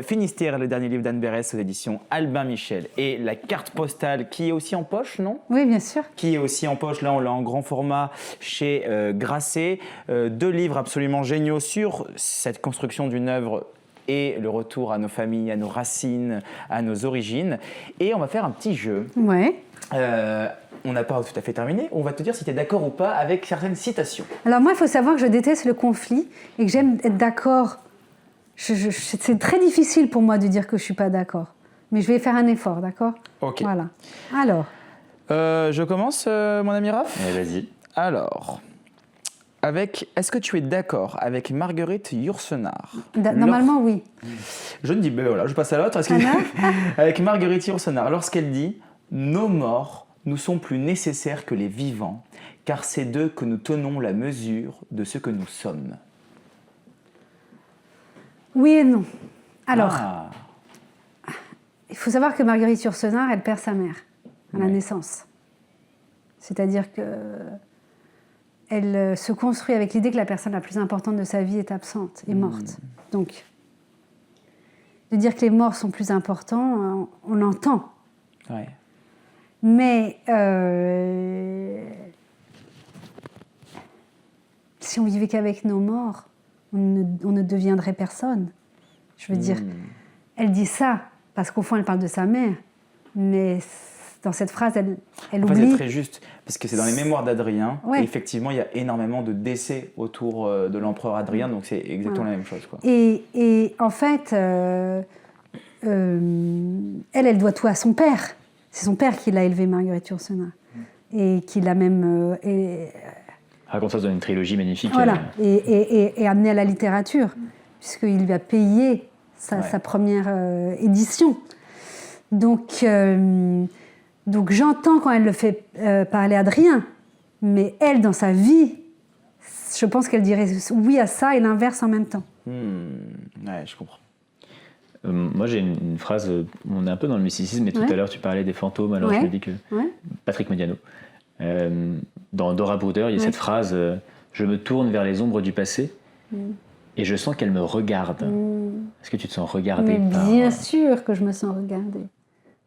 Finistère, le dernier livre d'Anne Berès aux éditions Albin Michel. Et la carte postale qui est aussi en poche, non ? Oui, bien sûr. Qui est aussi en poche, là on l'a en grand format chez Grasset. 2 livres absolument géniaux sur cette construction d'une œuvre et le retour à nos familles, à nos racines, à nos origines. Et on va faire un petit jeu. Ouais. On n'a pas tout à fait terminé. On va te dire si tu es d'accord ou pas avec certaines citations. Alors moi, il faut savoir que je déteste le conflit et que j'aime être d'accord. C'est très difficile pour moi de dire que je ne suis pas d'accord. Mais je vais faire un effort, d'accord ? Ok. Voilà. Alors. Je commence, mon ami Raph ? Vas-y. Alors, est-ce que tu es d'accord avec Marguerite Yourcenar ? Normalement, oui. Je ne dis, ben voilà, je passe à l'autre. Avec Marguerite Yourcenar, lorsqu'elle dit « Nos morts nous sont plus nécessaires que les vivants, car c'est d'eux que nous tenons la mesure de ce que nous sommes. » Oui et non. Alors, Ah. il faut savoir que Marguerite Yourcenar, elle perd sa mère à la naissance. C'est-à-dire qu'elle se construit avec l'idée que la personne la plus importante de sa vie est absente, est morte. Donc, de dire que les morts sont plus importants, on l'entend. Ouais. Mais si on vivait qu'avec nos morts, on ne deviendrait personne. Je veux dire, elle dit ça parce qu'au fond, elle parle de sa mère. Mais dans cette phrase, elle oublie. C'est très juste, parce que c'est dans les mémoires d'Adrien. Ouais. Et effectivement, il y a énormément de décès autour de l'empereur Adrien, donc c'est exactement la même chose, quoi. Et en fait, elle doit tout à son père. C'est son père qui l'a élevée, Marguerite Yourcenar. Et qui l'a même... Raconte ça dans une trilogie magnifique. Voilà, et amené à la littérature, puisqu'il lui a payé sa première édition. Donc j'entends quand elle le fait parler à Adrien, mais elle, dans sa vie, je pense qu'elle dirait oui à ça et l'inverse en même temps. Ouais, je comprends. Moi, j'ai une phrase, on est un peu dans le mysticisme, mais tout à l'heure, tu parlais des fantômes, alors je me dis que... Patrick Modiano. Dans Dora Bruder, il y a cette phrase je me tourne vers les ombres du passé et je sens qu'elles me regardent. Est-ce que tu te sens regardée par... Bien sûr que je me sens regardée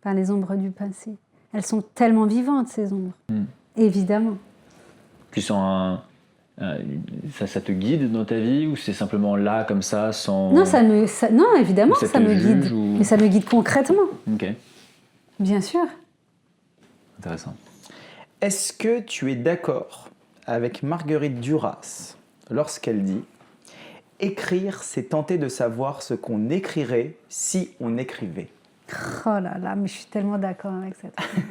par les ombres du passé. Elles sont tellement vivantes, ces ombres. Évidemment. Tu sens ça te guide dans ta vie ou c'est simplement là, comme ça, sans... Non, non évidemment, ça me guide. Mais ça me guide concrètement. Ok. Bien sûr. Intéressant. Est-ce que tu es d'accord avec Marguerite Duras lorsqu'elle dit « Écrire, c'est tenter de savoir ce qu'on écrirait si on écrivait ». Oh là là, mais je suis tellement d'accord avec cette femme.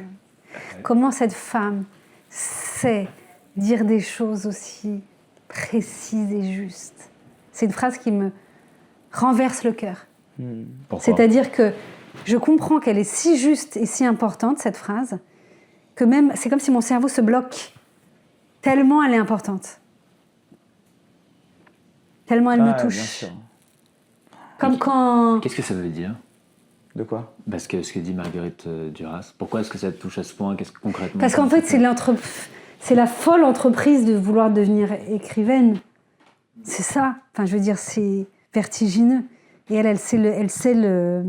Comment cette femme sait dire des choses aussi précises et justes. C'est une phrase qui me renverse le cœur. C'est-à-dire que je comprends qu'elle est si juste et si importante, cette phrase, que même, c'est comme si mon cerveau se bloque, tellement elle est importante. Tellement elle me touche. Bien sûr. Comme quand... Qu'est-ce que ça veut dire ? De quoi ? Parce que ce que dit Marguerite Duras. Pourquoi est-ce que ça te touche à ce point ? Qu'est-ce que concrètement ? Parce qu'en fait, c'est la folle entreprise de vouloir devenir écrivaine. C'est ça. Enfin, je veux dire, c'est vertigineux. Et elle sait le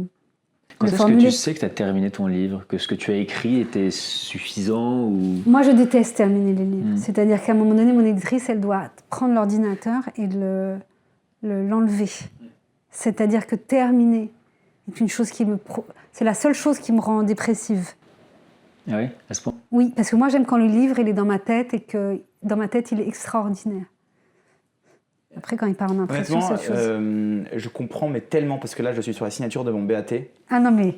Quand est-ce que formuler. tu sais que tu as terminé ton livre ? Que ce que tu as écrit était suffisant ou... Moi, je déteste terminer les livres. C'est-à-dire qu'à un moment donné, mon éditrice, elle doit prendre l'ordinateur et l'enlever. C'est-à-dire que terminer est une chose c'est la seule chose qui me rend dépressive. Ah oui, à ce point ? Oui, parce que moi, j'aime quand le livre, il est dans ma tête et que dans ma tête, il est extraordinaire. Après, quand il part en impression, c'est autre chose. Je comprends, mais tellement, parce que là, je suis sur la signature de mon BAT. Ah non, mais...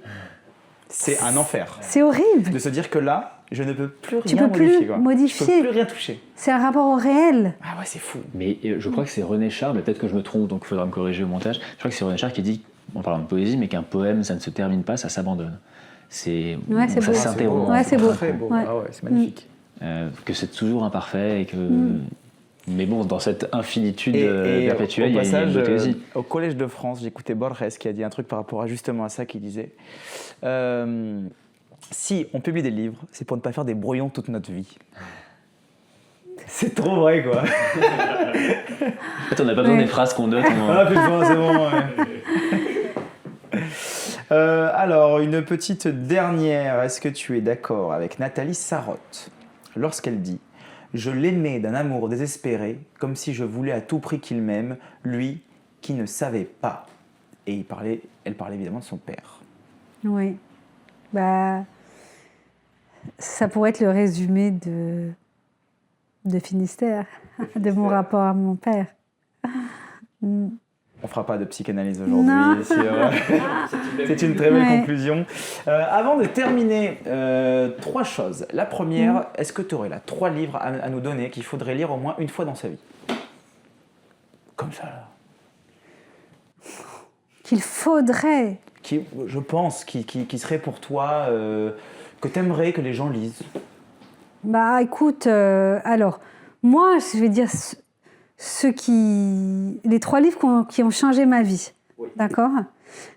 C'est un enfer. C'est horrible. De se dire que là, je ne peux plus Tu rien peux plus modifier. Je ne peux plus rien toucher. C'est un rapport au réel. Ah ouais, c'est fou. Mais je crois que c'est René Char, mais peut-être que je me trompe, donc il faudra me corriger au montage. Je crois que c'est René Char qui dit, en parlant de poésie, mais qu'un poème, ça ne se termine pas, ça s'abandonne. C'est ça beau. s'interrompt. Ouais, c'est beau. Très beau. Ouais. Ah ouais, c'est magnifique. Que c'est toujours imparfait et que... Mais bon, dans cette infinitude et perpétuelle, il y a une beauté aussi. Au Collège de France, j'écoutais Borges qui a dit un truc par rapport justement à ça, qui disait si on publie des livres, c'est pour ne pas faire des brouillons toute notre vie. C'est trop vrai, quoi. En fait, on n'a pas besoin des phrases qu'on note. Ah putain, c'est bon. Ouais. Alors, une petite dernière. Est-ce que tu es d'accord avec Nathalie Sarraute lorsqu'elle dit « Je l'aimais d'un amour désespéré, comme si je voulais à tout prix qu'il m'aime, lui qui ne savait pas ». Et elle parlait évidemment de son père. Oui. Bah, ça pourrait être le résumé de Finistère, de mon rapport à mon père. On fera pas de psychanalyse aujourd'hui. C'est une très belle conclusion. Avant de terminer, 3 choses. La première, est-ce que tu aurais là 3 livres à nous donner qu'il faudrait lire au moins une fois dans sa vie ? Comme ça, là. Qu'il faudrait. Je pense, qui serait pour toi, que tu aimerais que les gens lisent. Bah écoute, alors, moi, je vais dire les 3 livres qui ont changé ma vie. Oui. D'accord ?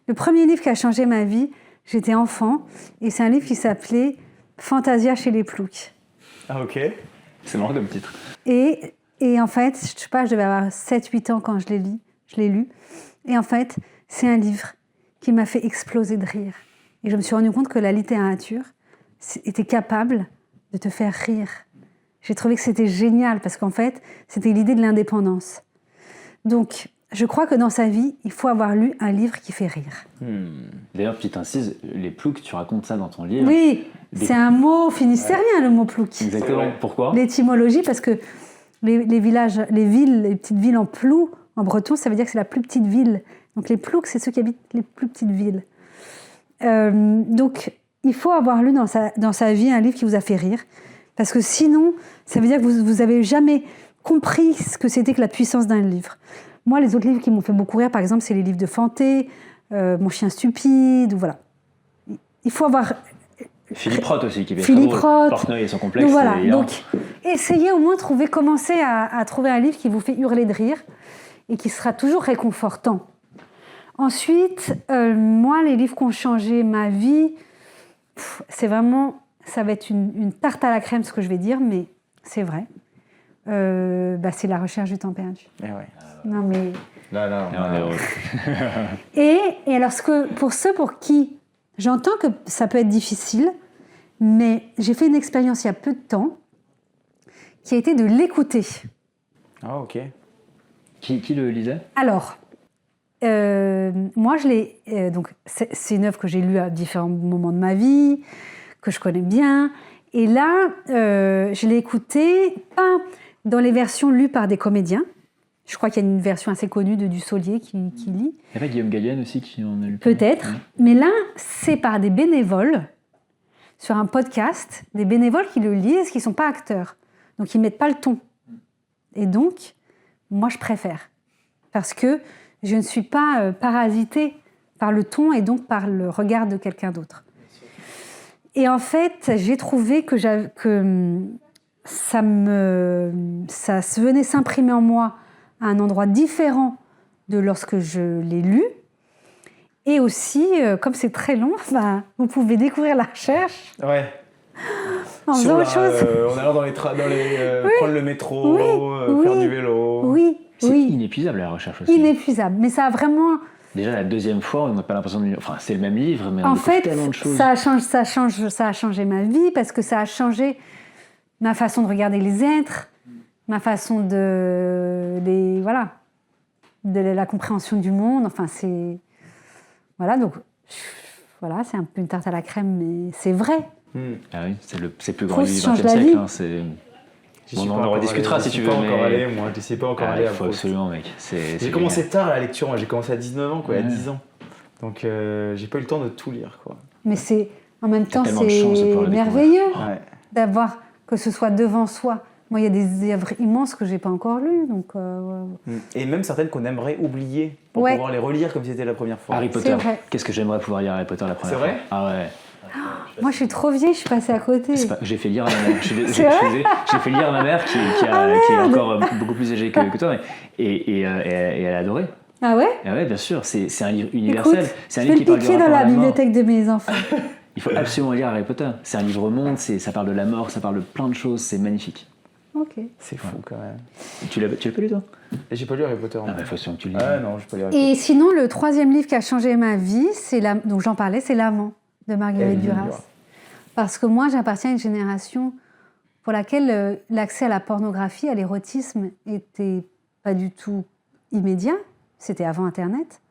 Le premier livre qui a changé ma vie, j'étais enfant, et c'est un livre qui s'appelait Fantasia chez les Ploucs. Ah ok. C'est marrant comme titre. Et en fait, je sais pas, je devais avoir 7-8 ans quand je l'ai lu. Et en fait, c'est un livre qui m'a fait exploser de rire. Et je me suis rendu compte que la littérature, était capable de te faire rire. J'ai trouvé que c'était génial parce qu'en fait, c'était l'idée de l'indépendance. Donc, je crois que dans sa vie, il faut avoir lu un livre qui fait rire. D'ailleurs, petite incise, les ploucs, tu racontes ça dans ton livre. Oui, c'est un mot finistérien, le mot plouc. Exactement. Pourquoi ? L'étymologie, parce que les villages, les villes, les petites villes en plou, en breton, ça veut dire que c'est la plus petite ville. Donc les ploucs, c'est ceux qui habitent les plus petites villes. Donc, il faut avoir lu dans sa vie un livre qui vous a fait rire, parce que sinon, ça veut dire que vous n'avez jamais compris ce que c'était que la puissance d'un livre. Moi, les autres livres qui m'ont fait beaucoup rire, par exemple, c'est les livres de Fanté, Mon chien stupide, ou voilà. Il faut avoir... Philippe Roth aussi, qui fait Philippe très drôle. Roth. Portnoy et son complexe. Donc voilà, et donc essayez au moins commencer à trouver un livre qui vous fait hurler de rire et qui sera toujours réconfortant. Ensuite, moi, les livres qui ont changé ma vie, c'est vraiment, ça va être une tarte à la crème ce que je vais dire, mais c'est vrai. C'est La recherche du temps perdu. Eh ouais. Non mais... Là, on est heureux. Et alors, pour ceux pour qui j'entends que ça peut être difficile, mais j'ai fait une expérience il y a peu de temps qui a été de l'écouter. Ah, ok. Qui le lisait ? Alors, moi, je l'ai. Donc, c'est une œuvre que j'ai lue à différents moments de ma vie, que je connais bien. Et là, je l'ai écoutée, pas dans les versions lues par des comédiens. Je crois qu'il y a une version assez connue de Dussolier qui lit. Il n'y a pas Guillaume Gallienne aussi qui en a lu ? Peut-être. Ouais. Mais là, c'est par des bénévoles, sur un podcast, des bénévoles qui le lisent, qui ne sont pas acteurs. Donc, ils ne mettent pas le ton. Et donc, moi, je préfère. Parce que je ne suis pas parasitée par le ton et donc par le regard de quelqu'un d'autre. Et en fait, j'ai trouvé que ça venait s'imprimer en moi à un endroit différent de lorsque je l'ai lu. Et aussi, comme c'est très long, vous pouvez découvrir la recherche Ouais. en faisant autre chose. En allant dans les prendre le métro, faire du vélo. Oui, C'est oui. inépuisable la recherche aussi. Inépuisable. Mais ça a vraiment... Déjà la deuxième fois, on n'a pas l'impression de... Enfin, c'est le même livre, mais on En découvre fait, tellement de choses. ça a changé ma vie parce que ça a changé ma façon de regarder les êtres, ma façon de la compréhension du monde. Enfin, c'est... Voilà, donc... Voilà, c'est un peu une tarte à la crème, mais c'est vrai. Ah oui, c'est le plus grand Proust livre du change XXe la siècle. vie. Hein, on en rediscutera si tu veux. Je Mais... ne sais pas encore aller à Il faut Proust. absolument, mec. J'ai commencé tard la lecture, moi j'ai commencé à 19 ans, quoi, il y a Ouais. 10 ans. Donc j'ai pas eu le temps de tout lire, quoi. Mais c'est... En même temps, tellement de chance de pouvoir c'est le merveilleux Ouais. d'avoir que ce soit devant soi. Moi, il y a des œuvres immenses que j'ai pas encore lues, donc... Et même certaines qu'on aimerait oublier pour Ouais. pouvoir les relire comme si c'était la première fois. Harry Potter. C'est vrai. Qu'est-ce que j'aimerais pouvoir lire Harry Potter la première C'est fois. vrai Ah ouais. Moi, je suis trop vieille, je suis passée à côté. J'ai fait lire à ma mère. C'est vrai J'ai fait lire à ma mère qui est encore beaucoup plus âgée que toi. Et elle a adoré. Ah ouais? Ah ouais, bien sûr. C'est un livre universel. Écoute, C'est un je vais livre qui le parle du piquer dans rapport à la la mort. bibliothèque de mes enfants. Il faut absolument lire Harry Potter. C'est un livre monde, ça parle de la mort, ça parle de plein de choses, c'est magnifique. Ok. C'est fou quand même. Tu l'as pas lu toi ? Et j'ai pas lu Harry Potter. Ah bah il faut sûrement que tu le lises. Ah non, j'ai pas lu Harry Potter. Et sinon, le troisième livre qui a changé ma vie, donc j'en parlais, c'est L'Amant de Marguerite Duras. Parce que moi, j'appartiens à une génération pour laquelle l'accès à la pornographie, à l'érotisme, était pas du tout immédiat. C'était avant Internet.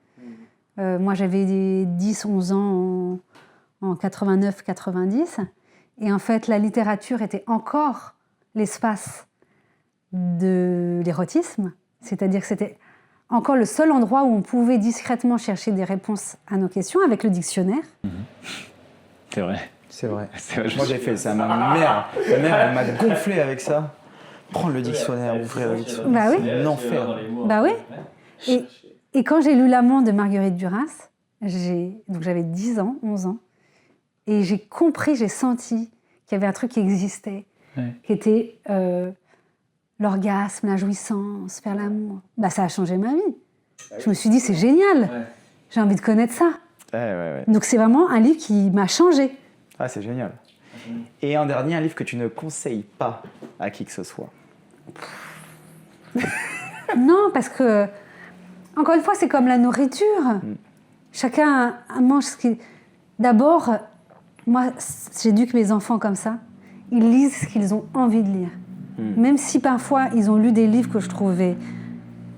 Moi, j'avais 10-11 ans en 89-90. Et en fait, la littérature était encore l'espace de l'érotisme. C'est-à-dire que c'était encore le seul endroit où on pouvait discrètement chercher des réponses à nos questions avec le dictionnaire. C'est vrai. C'est vrai. C'est vrai, Moi j'ai fait ça. Ma mère, elle m'a gonflé avec ça. Prendre le dictionnaire, ouvrir le dictionnaire. Bah oui. C'est un enfer. Bah oui. Et quand j'ai lu L'Amant de Marguerite Duras, donc j'avais 10 ans, 11 ans, et j'ai compris, j'ai senti qu'il y avait un truc qui existait, qui était l'orgasme, la jouissance, faire l'amour. Bah, ça a changé ma vie. Je me suis dit, c'est génial, j'ai envie de connaître ça. Ouais. Donc c'est vraiment un livre qui m'a changé. Ah, c'est génial. Et un dernier, un livre que tu ne conseilles pas à qui que ce soit. Non, parce que, encore une fois, c'est comme la nourriture. Chacun mange ce qui... D'abord, moi, j'éduque mes enfants comme ça. Ils lisent ce qu'ils ont envie de lire. Même si parfois ils ont lu des livres que je trouvais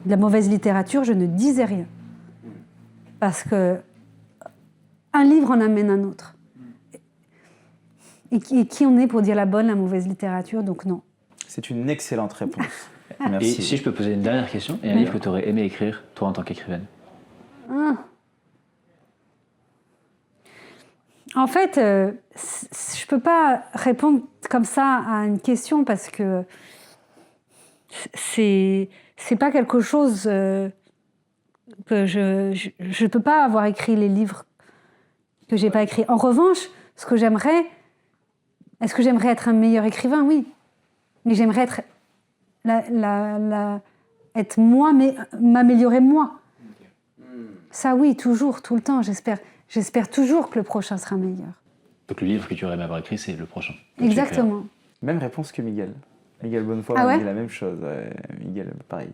de la mauvaise littérature, je ne disais rien. Parce que un livre en amène un autre. Et qui on est pour dire la bonne, la mauvaise littérature, donc non. C'est une excellente réponse. Et Merci. si je peux poser une dernière question, et un livre que tu aurais aimé écrire, toi en tant qu'écrivaine? En fait, je peux pas répondre comme ça à une question parce que c'est pas quelque chose que je peux pas avoir écrit les livres que j'ai pas écrits. En revanche, est-ce que j'aimerais être un meilleur écrivain? Oui, mais j'aimerais être moi, mais m'améliorer moi. Ça, oui, toujours, tout le temps, j'espère. J'espère toujours que le prochain sera meilleur. Donc le livre que tu aurais aimé avoir écrit, c'est le prochain. Exactement. Même réponse que Miguel. Miguel Bonnefoy Ah m'a ouais dit la même chose. Ouais, Miguel, pareil.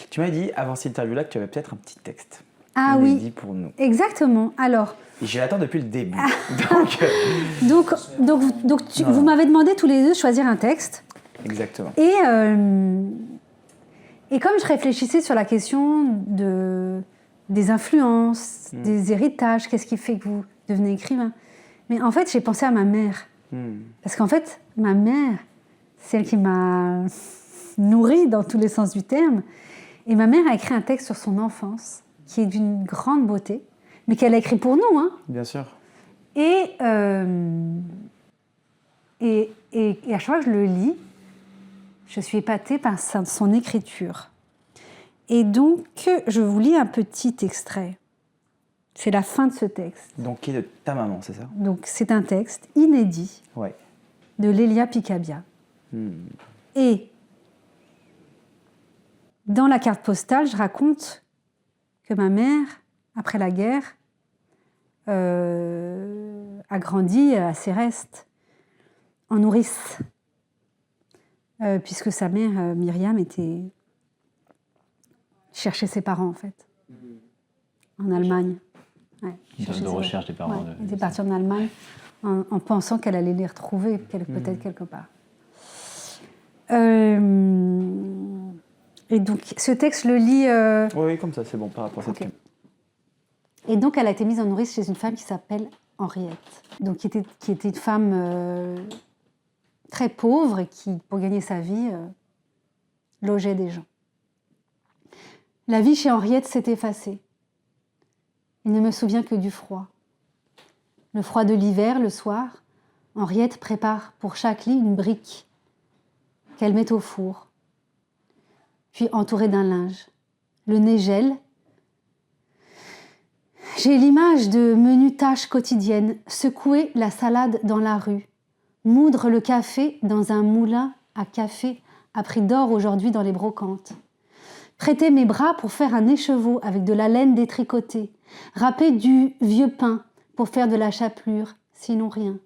Tu m'as dit, avant cette interview-là, que tu avais peut-être un petit texte. Ah inédit oui, pour nous. Exactement. Alors, Et je l'attends depuis le début. donc vous m'avez demandé tous les deux de choisir un texte. Exactement. Et comme je réfléchissais sur la question des influences, des héritages, qu'est-ce qui fait que vous devenez écrivain? Mais en fait, j'ai pensé à ma mère. Parce qu'en fait, ma mère, c'est elle qui m'a nourrie dans tous les sens du terme. Et ma mère a écrit un texte sur son enfance, qui est d'une grande beauté, mais qu'elle a écrit pour nous, hein. Bien sûr. Et à chaque fois que je le lis, je suis épatée par son écriture. Et donc, je vous lis un petit extrait. C'est la fin de ce texte. Donc, qui est de ta maman, c'est ça? Donc, c'est un texte inédit Ouais. de Lélia Picabia. Et dans la carte postale, je raconte que ma mère, après la guerre, a grandi à Céreste, en nourrice, puisque sa mère, Myriam, cherchait ses parents, en fait, en Allemagne. Ouais, Une zone de recherche des parents. Ouais, elle était partie en Allemagne en pensant qu'elle allait les retrouver, peut-être quelque part. Et donc, ce texte, je le lis... Oui, comme ça, c'est bon, par rapport à cette question. Et donc, elle a été mise en nourrice chez une femme qui s'appelle Henriette, donc qui était une femme très pauvre et qui, pour gagner sa vie, logeait des gens. La vie chez Henriette s'est effacée. Il ne me souvient que du froid. Le froid de l'hiver, le soir, Henriette prépare pour chaque lit une brique qu'elle met au four, puis entourée d'un linge. Le nez gèle. J'ai l'image de menues tâches quotidiennes, secouer la salade dans la rue, moudre le café dans un moulin à café à prix d'or aujourd'hui dans les brocantes, prêter mes bras pour faire un écheveau avec de la laine détricotée, râper du vieux pain pour faire de la chapelure, sinon rien.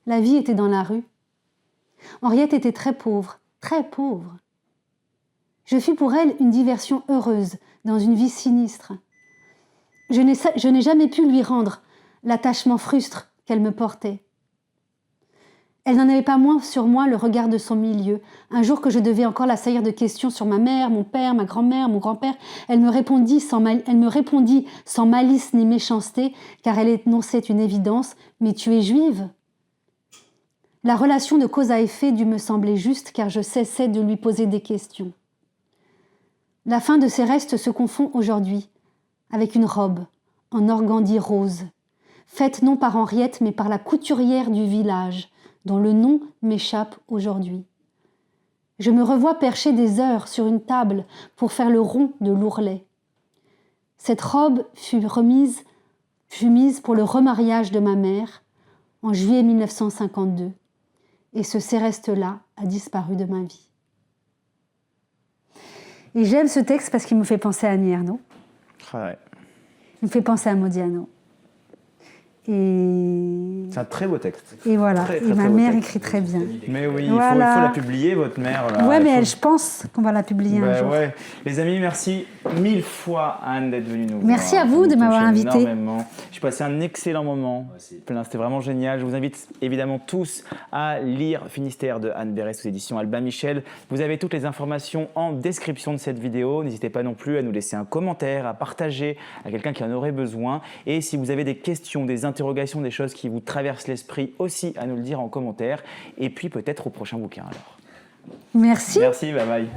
La vie était dans la rue. Henriette était très pauvre, très pauvre. Je fus pour elle une diversion heureuse dans une vie sinistre. Je n'ai jamais pu lui rendre l'attachement frustre qu'elle me portait. Elle n'en avait pas moins sur moi le regard de son milieu. Un jour que je devais encore l'assaillir de questions sur ma mère, mon père, ma grand-mère, mon grand-père, elle me répondit sans malice ni méchanceté, car elle énonçait une évidence. « Mais tu es juive ?» La relation de cause à effet dut me sembler juste, car je cessais de lui poser des questions. La fin de ses restes se confond aujourd'hui avec une robe en organdie rose, faite non par Henriette, mais par la couturière du village, dont le nom m'échappe aujourd'hui. Je me revois percher des heures sur une table pour faire le rond de l'ourlet. Cette robe fut mise pour le remariage de ma mère en juillet 1952, et ce Céreste-là a disparu de ma vie. Et j'aime ce texte parce qu'il me fait penser à Annie Ernaux. Ouais. Il me fait penser à Modiano. Et... C'est un très beau texte. Et voilà, Très, et très, ma très beau mère texte. écrit très bien. Mais oui, Voilà. il faut la publier, votre mère. Là. Ouais, mais faut... je pense qu'on va la publier un jour. Ouais. Les amis, merci 1000 fois, Anne, d'être venue nous voir. Merci à vous Ça de nous m'avoir touche invité. énormément. J'ai passé un excellent moment. C'était vraiment génial. Je vous invite évidemment tous à lire Finistère de Anne Berest aux éditions Albin Michel. Vous avez toutes les informations en description de cette vidéo. N'hésitez pas non plus à nous laisser un commentaire, à partager à quelqu'un qui en aurait besoin. Et si vous avez des questions, des interrogations, des choses qui vous traversent l'esprit, aussi à nous le dire en commentaire. Et puis peut-être au prochain bouquin alors. Merci. Merci, bye bye.